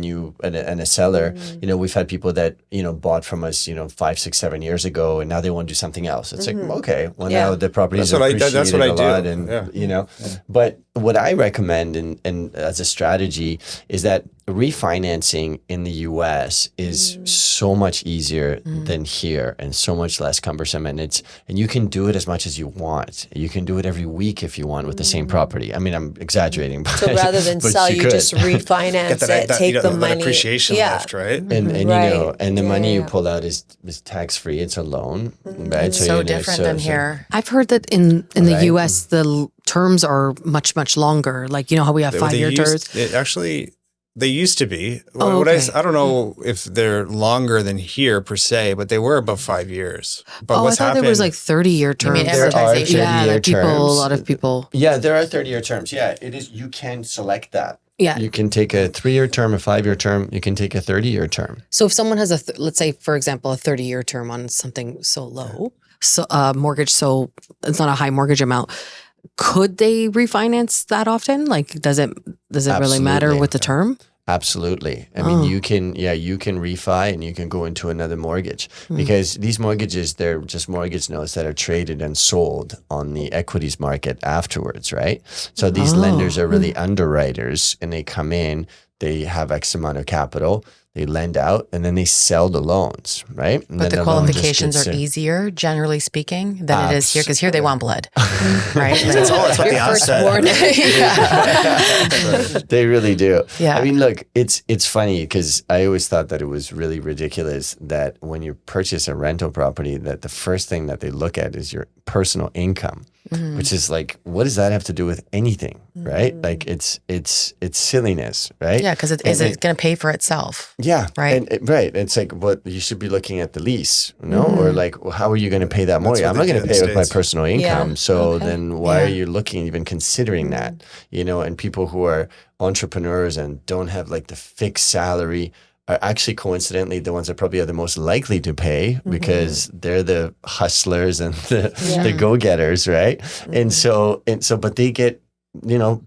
a seller. We've had people that bought from us 5, 6, 7 years ago, and now they want to do something else. It's like, okay, well now the property is appreciated that's what I a lot, do. and But what I recommend and as a strategy is that refinancing in the US is so much easier than here and so much less cumbersome, and you can do it as much as you want. You can do it every week if you want with the same property. I mean, I'm exaggerating, but so rather than sell, you just refinance it, take the money, appreciation left, right? And Right. and the money you pull out is tax free. It's a loan, right? It's so different than here. I've heard that in the US, the terms are much, much longer. Like, how we have 5-year terms. They used to be. Oh, okay. I don't know if they're longer than here per se, but they were above 5 years. But I thought there was like 30-year terms. mean There are amortization? 30-year a lot of people. Yeah, there are 30-year terms. Yeah, it is. You can select that. Yeah. You can take a 3-year term, a 5-year term. You can take a 30-year term. So if someone has let's say, for example, a 30-year term on something so low, so mortgage, so it's not a high mortgage amount, could they refinance that often? Like, does it really matter with the term? Absolutely. I mean, you can refi and you can go into another mortgage because these mortgages, they're just mortgage notes that are traded and sold on the equities market afterwards, right? So these lenders are really underwriters, and they come in, they have X amount of capital, they lend out, and then they sell the loans, right? And but the qualifications are easier, generally speaking, than it is here, because here they want blood, right? That's what the odds said. They really do. Yeah. I mean, look, it's funny because I always thought that it was really ridiculous that when you purchase a rental property, that the first thing that they look at is your personal income, which is like, what does that have to do with anything, right? Like it's silliness, right? Yeah, because is it going to pay for itself? Yeah. Right. Right. It's like, what you should be looking at the lease, or like, well, how are you going to pay that mortgage? I'm not going to pay it with my personal income. So then why are you looking, even considering that, and people who are entrepreneurs and don't have like the fixed salary are actually coincidentally the ones that probably are the most likely to pay because they're the hustlers and the go-getters, right? And so, but they get,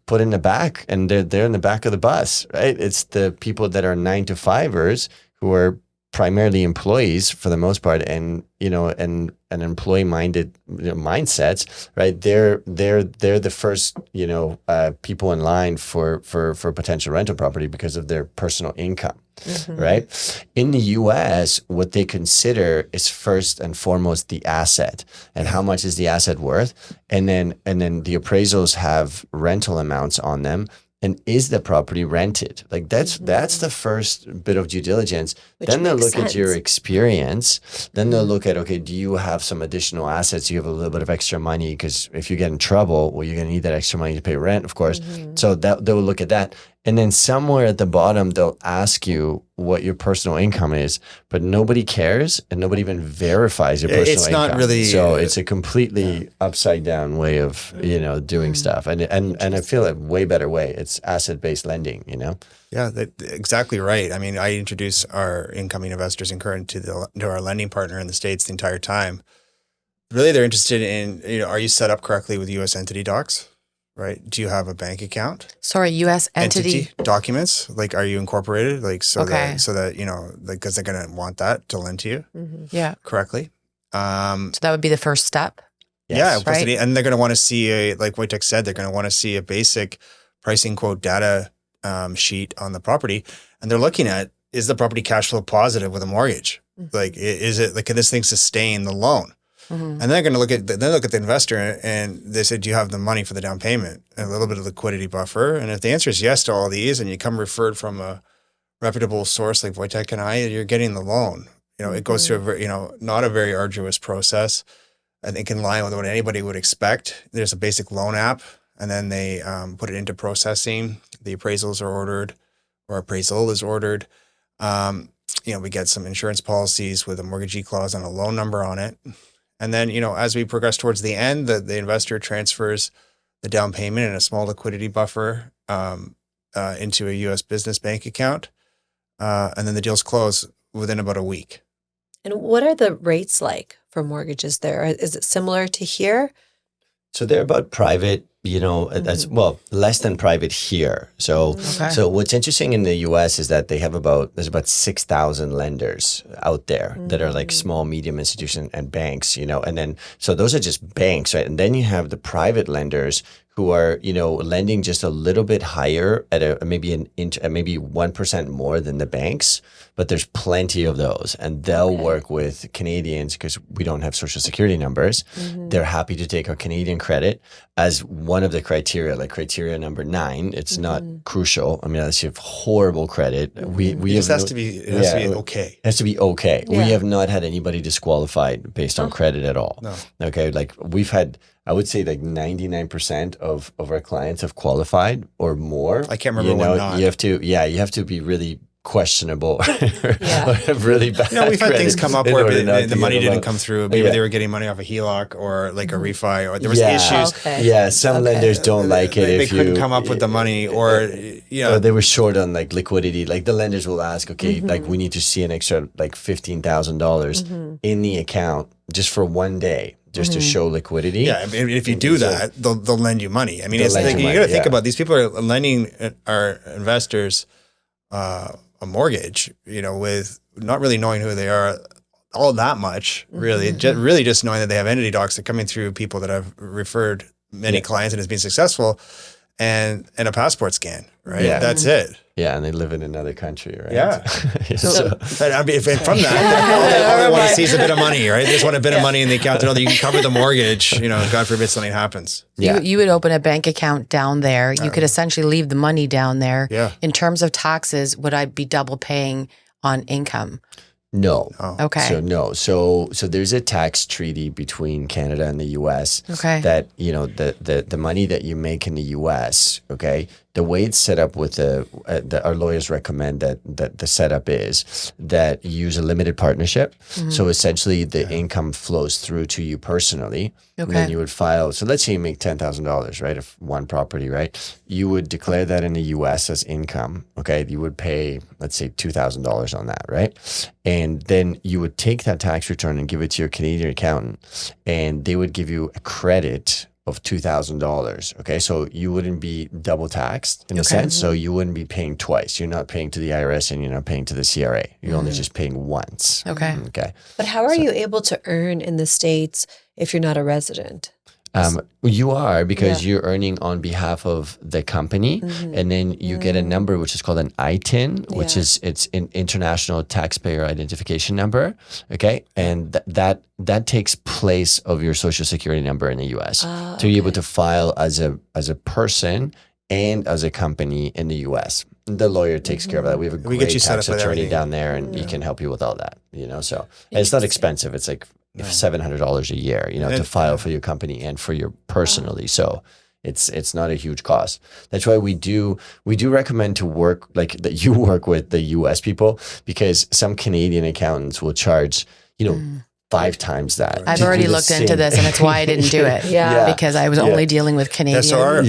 put in the back, and they're in the back of the bus, right? It's the people that are 9-to-5ers who are primarily employees for the most part, and and employee-minded mindsets, right? They're the first people in line for potential rental property because of their personal income. Right? In the US, what they consider is first and foremost the asset, and how much is the asset worth, and then the appraisals have rental amounts on them. And is the property rented? Like that's the first bit of due diligence. Then they'll look at your experience. Then they'll look at, okay, do you have some additional assets? Do you have a little bit of extra money? Because if you get in trouble, well, you're going to need that extra money to pay rent, of course. So they'll look at that. And then somewhere at the bottom, they'll ask you what your personal income is, but nobody cares and nobody even verifies your personal income. It's not really. So it's a completely upside down way of, doing stuff. And I feel a way better way. It's asset-based lending, Yeah, exactly right. I mean, I introduce our incoming investors and current to our lending partner in the States the entire time. Really, they're interested in, are you set up correctly with U.S. entity docs? Right? Do you have a bank account? Sorry, U.S. entity documents. Like, are you incorporated? Like, so that because they're going to want that to lend to you, yeah, correctly. So that would be the first step. Yes, right? And they're going to want to see like Voytek said, they're going to want to see a basic pricing quote data sheet on the property, and they're looking at, is the property cash flow positive with a mortgage? Like, is it like, can this thing sustain the loan? And they're going to look at the investor, and they say, do you have the money for the down payment and a little bit of liquidity buffer? And if the answer is yes to all these, and you come referred from a reputable source like Voytek and I, you're getting the loan. It goes through a very, not a very arduous process. I think in line with what anybody would expect. There's a basic loan app, and then they put it into processing. The appraisals are ordered, or appraisal is ordered. We get some insurance policies with a mortgagee clause and a loan number on it. And then, as we progress towards the end, the investor transfers the down payment and a small liquidity buffer into a U.S. business bank account. And then the deals close within about a week. And what are the rates like for mortgages there? Is it similar to here? So they're about private, that's less than private here. So what's interesting in the US is that there's about 6,000 lenders out there that are like small, medium institutions and banks, and then, so those are just banks, right? And then you have the private lenders who are, lending just a little bit higher at maybe 1% more than the banks, but there's plenty of those, and they'll work with Canadians because we don't have social security numbers. They're happy to take our Canadian credit as one of the criteria, like criteria number 9. It's not crucial. I mean, unless you have horrible credit, it has to be okay. It has to be okay. Yeah. We have not had anybody disqualified based on credit at all. No. Okay, like we've had, I would say like 99% of our clients have qualified or more. I can't remember one not. You have to be really questionable or have really bad we've had things come up where the money didn't come through. Maybe they were getting money off a HELOC or like a refi, or there was issues. Yeah, some lenders don't like it they if couldn't you come up with the money, or or they were short on like liquidity. Like the lenders will ask, okay, like we need to see an extra like $15,000 in the account just for one day, just to show liquidity. Yeah, I mean, if you do that, they'll lend you money. I mean, it's like, you got to think about, these people are lending our investors a mortgage, with not really knowing who they are all that much, really. Really just knowing that they have entity docs that are coming through people that have referred many clients and has been successful, and a passport scan, right? Yeah. That's it. Yeah, and they live in another country, right? Yeah. But I mean, if from that, all they want to see is a bit of money, right? They just want a bit of money in the account to know that you can cover the mortgage, God forbid something happens. Yeah. You would open a bank account down there. You could essentially leave the money down there. Yeah. In terms of taxes, would I be double paying on income? No. Okay. So no. So there's a tax treaty between Canada and the US that, the money that you make in the US, okay, the way it's set up with our lawyers recommend that the setup is that you use a limited partnership. So essentially the income flows through to you personally. Okay. And then you would file. So let's say you make $10,000, right? Of one property, right? You would declare that in the US as income. Okay. You would pay, let's say $2,000 on that, right? And then you would take that tax return and give it to your Canadian accountant, and they would give you a credit of $2,000. Okay. So you wouldn't be double taxed in a sense. So you wouldn't be paying twice. You're not paying to the IRS and you're not paying to the CRA. You're only just paying once. Okay. Okay. But how are you able to earn in the States if you're not a resident? You are, because you're earning on behalf of the company, and then you get a number which is called an ITIN, which is it's an international taxpayer identification number. Okay, and that takes place of your social security number in the U.S. To be able to file as a person and as a company in the U.S. The lawyer takes care of that. We have a great tax attorney down there, and he can help you with all that. So and it's not expensive. It's like $700 a year, to file for your company and for your personally. So it's not a huge cost. That's why we do recommend to work, like that you work with the US people, because some Canadian accountants will charge, 5 times that. I've already looked into this, and it's why I didn't do it. Because I was only dealing with Canadian. So our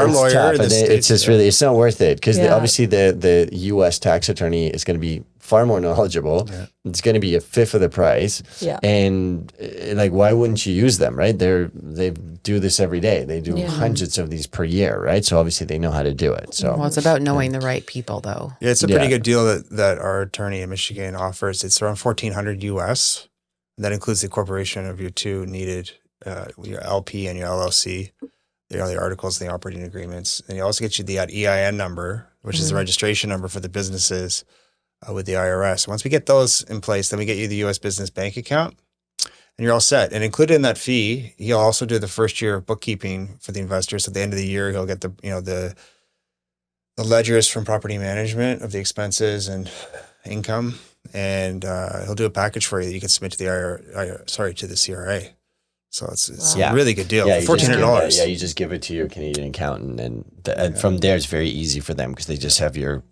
lawyer, it's just really, it's not worth it, because obviously the US tax attorney is going to be far more knowledgeable. It's going to be a fifth of the price. And like, why wouldn't you use them, right? They do this every day. They do hundreds of these per year, right? So obviously they know how to do it. So it's about knowing the right people, though. Yeah, it's a pretty good deal that our attorney in Michigan offers. It's around $1,400 US. That includes the incorporation of your two needed, your LP and your LLC. The articles and the operating agreements. And he also gets you the EIN number, which is the registration number for the businesses with the IRS. Once we get those in place, then we get you the U.S. business bank account, and you're all set. And included in that fee, he'll also do the first year of bookkeeping for the investors. At the end of the year, he'll get the ledgers from property management of the expenses and income, and he'll do a package for you that you can submit to the to the CRA. So it's a really good deal. $1,400. You just give it to your Canadian accountant, and from there it's very easy for them, because they just have your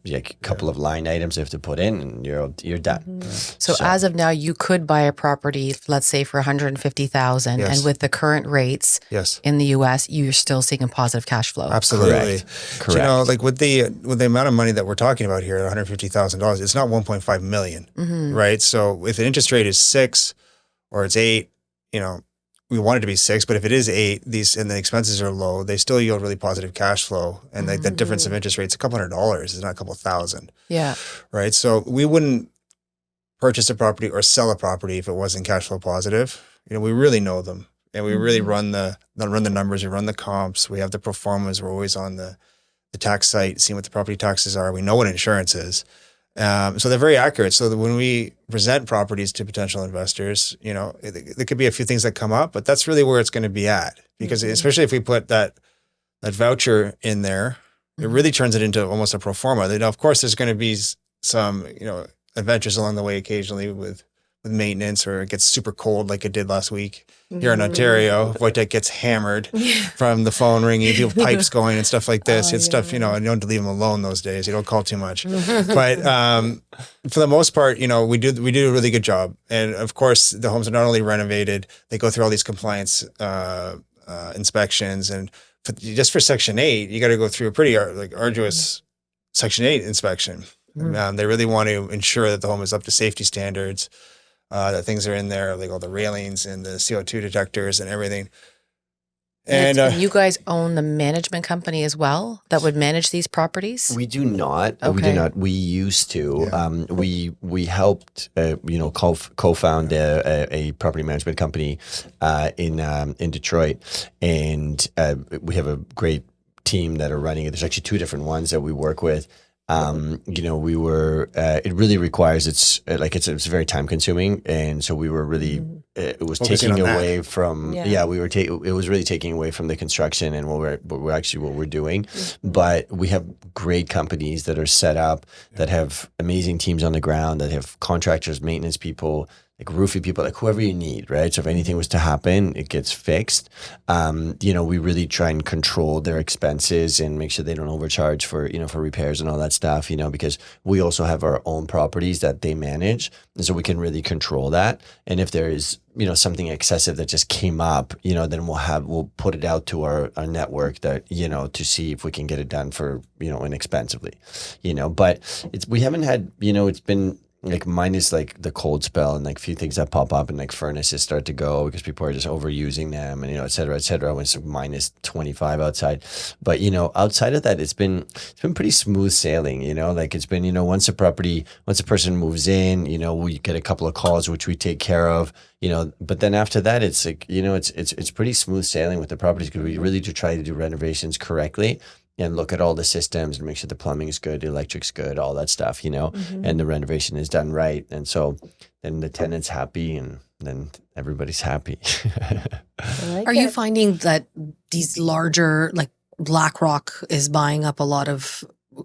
couple of line items they have to put in, and you're done. So as of now, you could buy a property, let's say for $150,000, and with the current rates in the US, you're still seeing a positive cash flow. Absolutely. Correct. Like with the amount of money that we're talking about here, $150,000, it's not $1.5 million, right? So if the interest rate is 6 or it's 8, we want it to be 6, but if it is 8, and the expenses are low, they still yield really positive cash flow. And like the difference of interest rates, $200, is not a couple thousand. Yeah. Right. So we wouldn't purchase a property or sell a property if it wasn't cash flow positive. We really know them, and we really run the numbers, we run the comps, we have the pro formas, we're always on the tax site, seeing what the property taxes are. We know what insurance is. So they're very accurate. So that when we present properties to potential investors, there could be a few things that come up, but that's really where it's going to be at. Because especially if we put that voucher in there, it really turns it into almost a pro forma. Of course, there's going to be some, adventures along the way occasionally with with maintenance, or it gets super cold like it did last week here in Ontario. Voytek gets hammered from the phone ringing, people pipes going and stuff like this. It's stuff, you know, and you don't leave them alone those days. You don't call too much. But for the most part, you know, we do a really good job. And of course, the homes are not only renovated, they go through all these compliance inspections. And just for Section 8, you got to go through a pretty arduous Section 8 inspection. They really want to ensure that the home is up to safety standards, that things are in there, like all the railings and the CO2 detectors and everything. And you guys own the management company as well that would manage these properties? We do not. Okay. We do not. We used to. Yeah. We helped, co-found a property management company in Detroit, and we have a great team that are running it. There's actually 2 different ones that we work with. We were, it really requires, it's very time consuming. And so we were really, it was focusing taking on away that. from, it was really taking away from the construction and what we're doing. But we have great companies that are set up, that have amazing teams on the ground, that have contractors, maintenance people, like roofing people, like whoever you need, right? So if anything was to happen, it gets fixed. We really try and control their expenses and make sure they don't overcharge for repairs and all that stuff, because we also have our own properties that they manage. And so we can really control that. And if there is, something excessive that just came up, then we'll put it out to our network that, to see if we can get it done for, inexpensively, but we haven't had, it's been, like minus like the cold spell and like a few things that pop up and like furnaces start to go because people are just overusing them and, et cetera, when it's minus 25 outside. But, outside of that, it's been pretty smooth sailing, like it's been, once a person moves in, we get a couple of calls, which we take care of, but then after that, it's like, it's pretty smooth sailing with the properties because we really do try to do renovations correctly and look at all the systems and make sure the plumbing is good, the electric's good, all that stuff, and the renovation is done right. And so then the tenant's happy and then everybody's happy. Are you finding that these larger, like BlackRock is buying up a lot of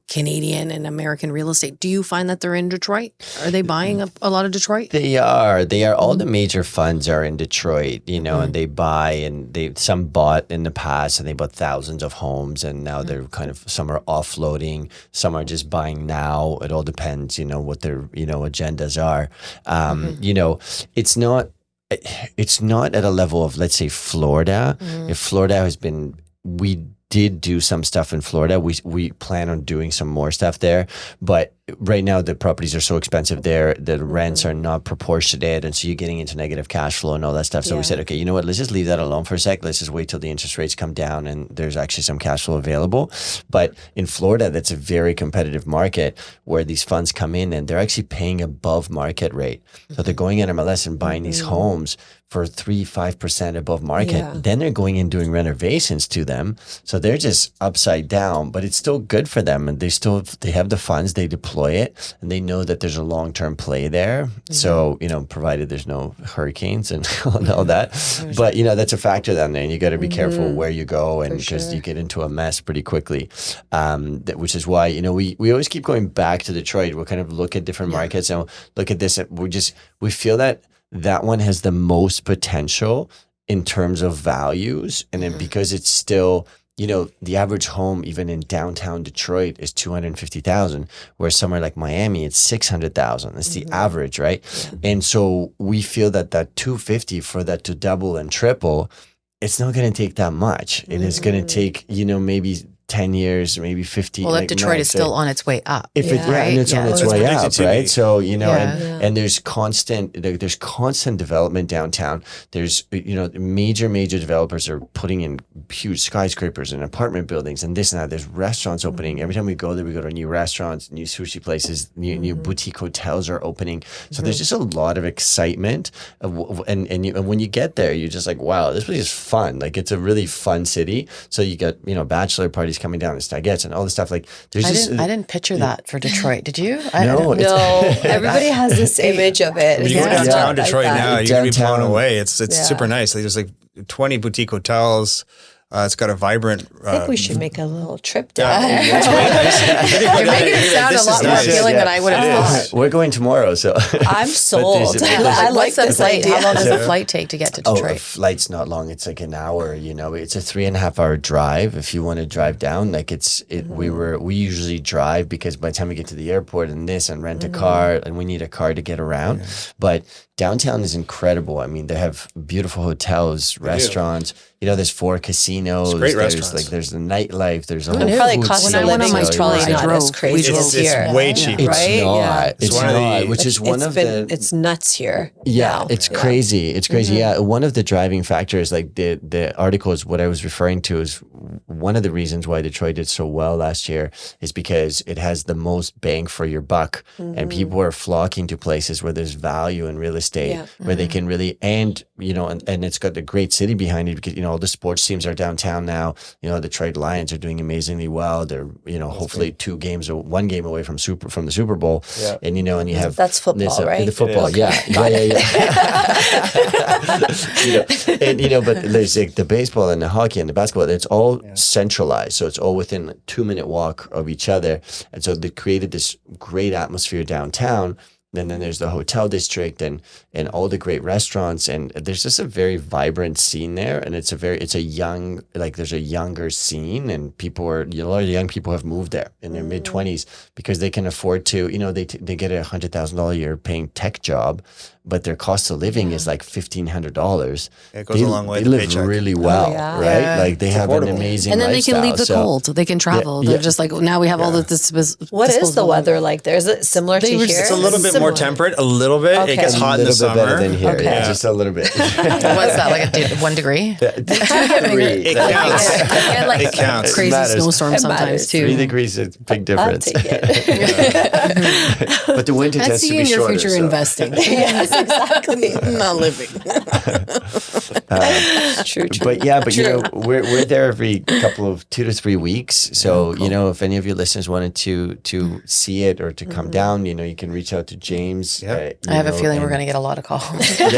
Canadian and American real estate? Do you find that they're in Detroit? Are they buying up a lot of Detroit? They are. All the major funds are in Detroit, and they buy, and some bought in the past and they bought thousands of homes, and now they're some are offloading, some are just buying now. It all depends, what their, agendas are. It's not at a level of, let's say, Florida. If Florida has been, we did do some stuff in Florida. We plan on doing some more stuff there, but right now the properties are so expensive there, the rents are not proportionate, and so you're getting into negative cash flow and all that stuff. So we said, okay, you know what, let's just leave that alone for a sec. Let's just wait till the interest rates come down and there's actually some cash flow available. But in Florida, that's a very competitive market where these funds come in and they're actually paying above market rate. So they're going in MLS and buying these homes for 3-5% above market. Then they're going in doing renovations to them. So they're just upside down, but it's still good for them. And they have the funds, they deploy it, and they know that there's a long-term play there. So, provided there's no hurricanes and all that. But, that's a factor down there, and you got to be careful where you go, and because you get into a mess pretty quickly, which is why, we always keep going back to Detroit. We'll kind of look at different markets and look at this. And we feel that one has the most potential in terms of values. And then because it's still, the average home, even in downtown Detroit, is $250,000, whereas somewhere like Miami, it's $600,000. That's the average, right? Yeah. And so we feel that $250 for that to double and triple, it's not going to take that much. It is going to take, maybe 10 years, maybe 15. Well, if Detroit is still on its way up. And it's on its way up, right? So, and there's constant development downtown. There's, major developers are putting in huge skyscrapers and apartment buildings and this and that. There's restaurants opening. Every time we go there, we go to new restaurants, new sushi places, new boutique hotels are opening. So there's just a lot of excitement. And when you get there, you're just like, wow, this place is fun. Like, it's a really fun city. So you got, bachelor parties coming down in Stagettes and all this stuff. Like, I didn't picture that for Detroit. Did you? No. Everybody has this image of it. When you go downtown Detroit now, you're going to be blown away. It's super nice. Like, there's like 20 boutique hotels. It's got a vibrant. I think we should make a little trip down there. You're making it sound a lot more appealing than I would have thought. We're going tomorrow, so I'm sold. I like the this flight. idea. How long does the flight take to get to Detroit? The flight's not long. It's like an hour. It's a 3.5 hour drive. If you want to drive down, like we usually drive because by the time we get to the airport and rent a car, and we need a car to get around. Yeah. But downtown is incredible. I mean, they have beautiful hotels, restaurants. There's 4 casinos. It's great restaurants. There's the nightlife. There's a whole probably cost of living is probably not as crazy as here. It's way cheap. It's right? not. It's not. Which is one of the. It's nuts here. Yeah, it's crazy. It's crazy. Yeah, one of the driving factors, like the article is what I was referring to, is one of the reasons why Detroit did so well last year is because it has the most bang for your buck, and people are flocking to places where there's value in real estate, where they can really and it's got a great city behind it because all the sports teams are downtown now. Detroit Lions are doing amazingly well. They're hopefully 1 game away from the Super Bowl. Yeah. And and you have that's football, right? The football, yeah. But there's like the baseball and the hockey and the basketball. It's all centralized, so it's all within a 2-minute walk of each other, and so they created this great atmosphere downtown. And then there's the hotel district and all the great restaurants, and there's just a very vibrant scene there. And it's a young, like there's a younger scene, and a lot of young people have moved there in their mid-20s because they can afford to, they get a $100,000 a year paying tech job, but their cost of living is like $1,500. It goes a long way. They live really well, right? Yeah. Like they have an amazing and then lifestyle. They can leave the cold. They can travel. They're just like, now we have all this. What is the weather like there? Is it similar to here? It's a little bit more temperate. A little bit. Okay. It gets hot in the summer. Better than here. Yeah, just a little bit. What's that, like 1 degree? 2 degrees. It counts. It counts. Crazy snowstorms sometimes too. 3 degrees is a big difference. I'll take it. But the winter tends to be shorter. I see in your future investing. Yes, exactly. Not living. True. But we're there every couple of 2 to 3 weeks. So if any of your listeners wanted to see it or to come down, you can reach out to James. Yep. I have a feeling we're going to get a lot of calls. For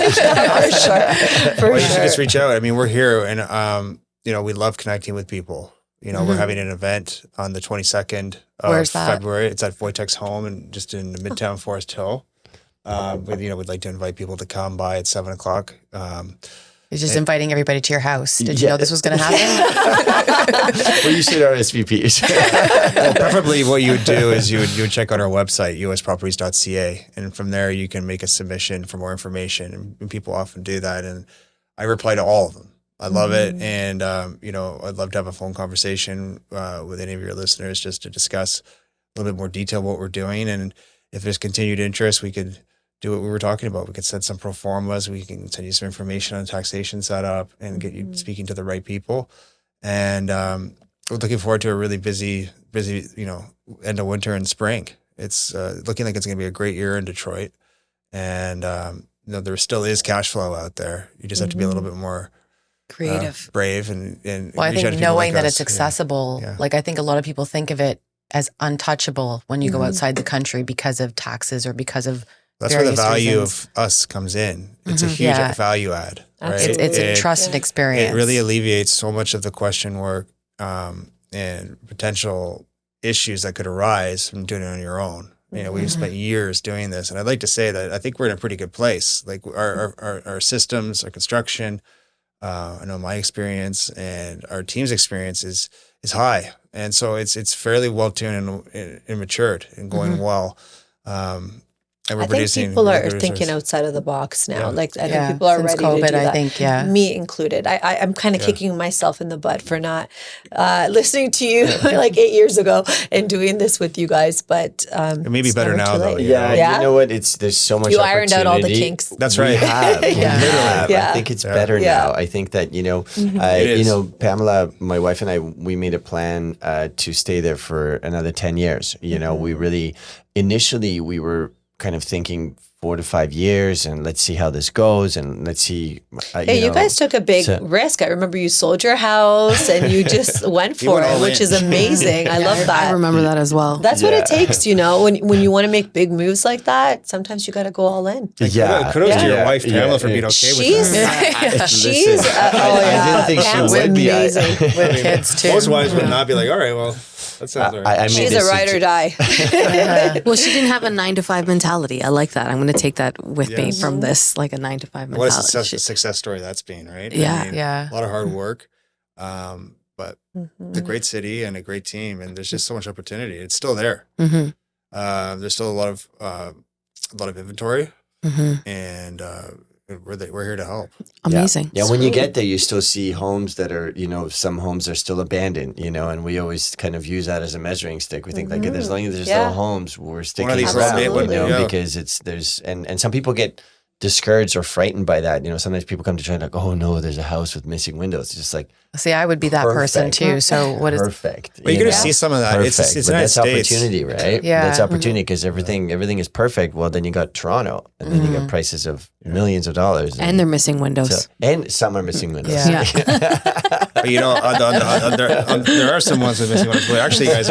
sure. You should just reach out. I mean, we're here, and we love connecting with people. We're having an event on the 22nd of February. It's at Voytek's home and just in the Midtown Forest Hill. We'd like to invite people to come by at 7:00. You're just inviting everybody to your house. Did you know this was going to happen? Well, you should RSVP. Well, preferably what you would do is you would check out our website, USProperties.ca, and from there you can make a submission for more information. And people often do that, and I reply to all of them. I love it, and I'd love to have a phone conversation with any of your listeners just to discuss a little bit more detail what we're doing, and if there's continued interest, we could do what we were talking about. We could send some pro formas. We can send you some information on taxation setup and get you speaking to the right people. And we're looking forward to a really busy, end of winter and spring. It's looking like it's going to be a great year in Detroit. And, there still is cash flow out there. You just have to be a little bit more creative, brave, and I think knowing that it's accessible. Yeah. Like I think a lot of people think of it as untouchable when you go outside the country because of taxes or because of that's where the value of us comes in. It's a huge value add. Right? It's a trusted experience. It really alleviates so much of the question work and potential issues that could arise from doing it on your own. We've spent years doing this, and I'd like to say that I think we're in a pretty good place. Like our systems, our construction, I know my experience and our team's experience is high, and so it's fairly well tuned and matured and going well. And I think people are thinking outside of the box now. Like I think people are ready COVID, to do that. I think, me included. I'm kind of kicking myself in the butt for not listening to you like 8 years ago and doing this with you guys. But it may be better now, though. Yeah, you know what? There's so much. You ironed out all the kinks. That's right. We have. I think it's better now. I think that Pamela, my wife, and I, we made a plan to stay there for another 10 years. We really initially we were kind of thinking 4 to 5 years, and let's see how this goes, and let's see. You guys took a big risk. I remember you sold your house and you just went for it, which is amazing. I love that. I remember that as well. That's what it takes, when you want to make big moves like that. Sometimes you got to go all in. Kudos to your wife, Pamela, for being okay with that. She's I didn't think she would be amazing with kids too. Most wives would not be like, all right, well, that sounds all right. She's a ride or die. Well, she didn't have a 9-to-5 mentality. I like that. I'm going to take that with me from this, like a 9-to-5 mentality. What a success story that's been, right? Yeah. A lot of hard work, but a great city and a great team, and there's just so much opportunity. It's still there. There's still a lot of inventory, and we're here to help. Amazing. Yeah, when you get there, you still see homes that are, some homes are still abandoned, and we always kind of use that as a measuring stick. We think like, as long as there's still homes, we're sticking around, because and some people get discouraged or frightened by that. Sometimes people come to try like, oh no, there's a house with missing windows. It's just like, see, I would be that person too. So what is perfect? Well, you're going to see some of that. Perfect. It's but United that's States. Opportunity, right? Yeah. That's opportunity because everything is perfect. Well, then you got Toronto, and then you got prices of millions of dollars, and they're missing windows. and some are missing windows. Yeah. But there are some ones with missing windows. Well, actually, guys,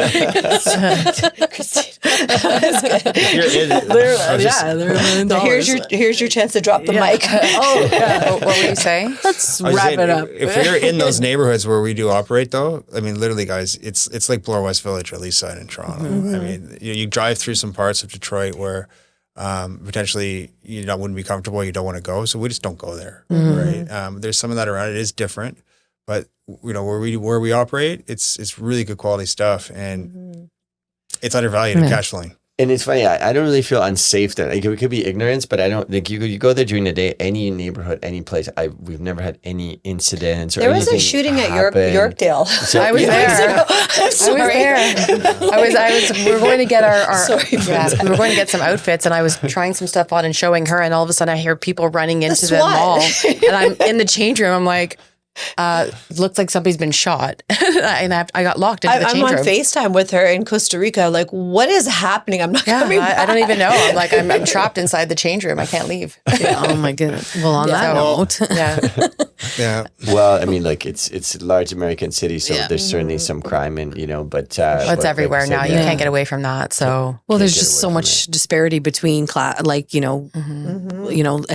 here's your chance to drop the mic. What were you saying? Let's wrap it up. If you're in those neighborhoods where we do operate, though, I mean, literally, guys, it's like Bloor West Village or Leaside in Toronto. I mean, you drive through some parts of Detroit where potentially you wouldn't be comfortable, you don't want to go, so we just don't go there, right? There's some of that around. It is different, but where we operate, it's really good quality stuff, and it's undervalued and cash flowing. And it's funny, I don't really feel unsafe there. Like, it could be ignorance, but I don't think you go there during the day, any neighborhood, any place. We've never had any incidents or there was anything a shooting happen. At Yorkdale. So, I was there. We were going to get we were going to get some outfits, and I was trying some stuff on and showing her, and all of a sudden I hear people running into the mall, and I'm in the change room. I'm like, looks like somebody's been shot, and I got locked into the change room. I'm on FaceTime with her in Costa Rica. Like, what is happening? I'm not coming back. I don't even know. I'm like, I'm trapped inside the change room. I can't leave. Oh my goodness. Well, on that note, Yeah. Well, I mean, like it's a large American city, so there's certainly some crime, and but it's everywhere now. You can't get away from that. So there's just so much disparity between class, and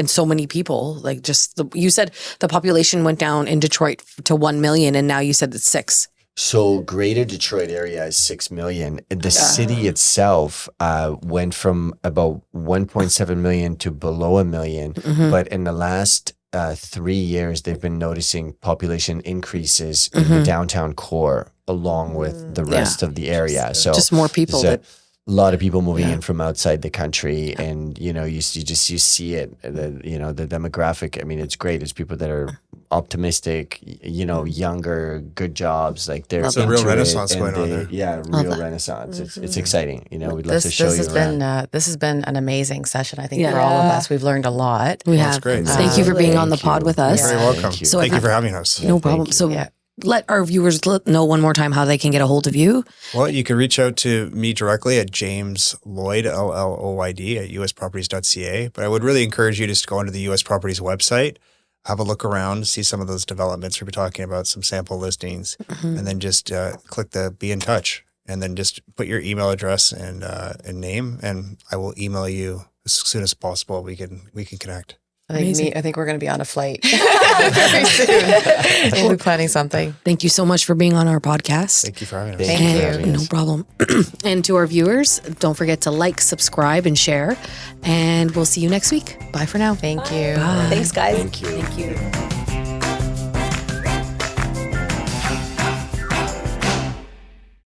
so many people. Like, just you said the population went down in Detroit to 1 million, and now you said it's 6. So greater Detroit area is 6 million. The city itself went from about 1.7 million to below 1 million. But in the last 3 years, they've been noticing population increases in the downtown core along with the rest of the area. So just more people. A lot of people moving in from outside the country, and you see it. The demographic. I mean, it's great. It's people that are optimistic, younger, good jobs. Like, there's a real renaissance going on there. Yeah, real renaissance. It's exciting. We'd love to show you around. This has been an amazing session. I think for all of us, we've learned a lot. We have. That's great. Thank you for being on the pod with us. You're very welcome. Thank you for having us. No problem. So let our viewers know one more time how they can get a hold of you. Well, you can reach out to me directly at James Lloyd, LLOYD, at USProperties.ca. But I would really encourage you to go onto the US Properties website, have a look around, see some of those developments we'll be talking about, some sample listings, and then just click the be in touch, and then just put your email address and name, and I will email you as soon as possible. We can connect. I think we're going to be on a flight very soon. We'll be planning something. Thank you so much for being on our podcast. Thank you for having us. Thank you. No problem. And to our viewers, don't forget to like, subscribe, and share. And we'll see you next week. Bye for now. Thank you. Bye. Thanks, guys. Thank you. Thank you.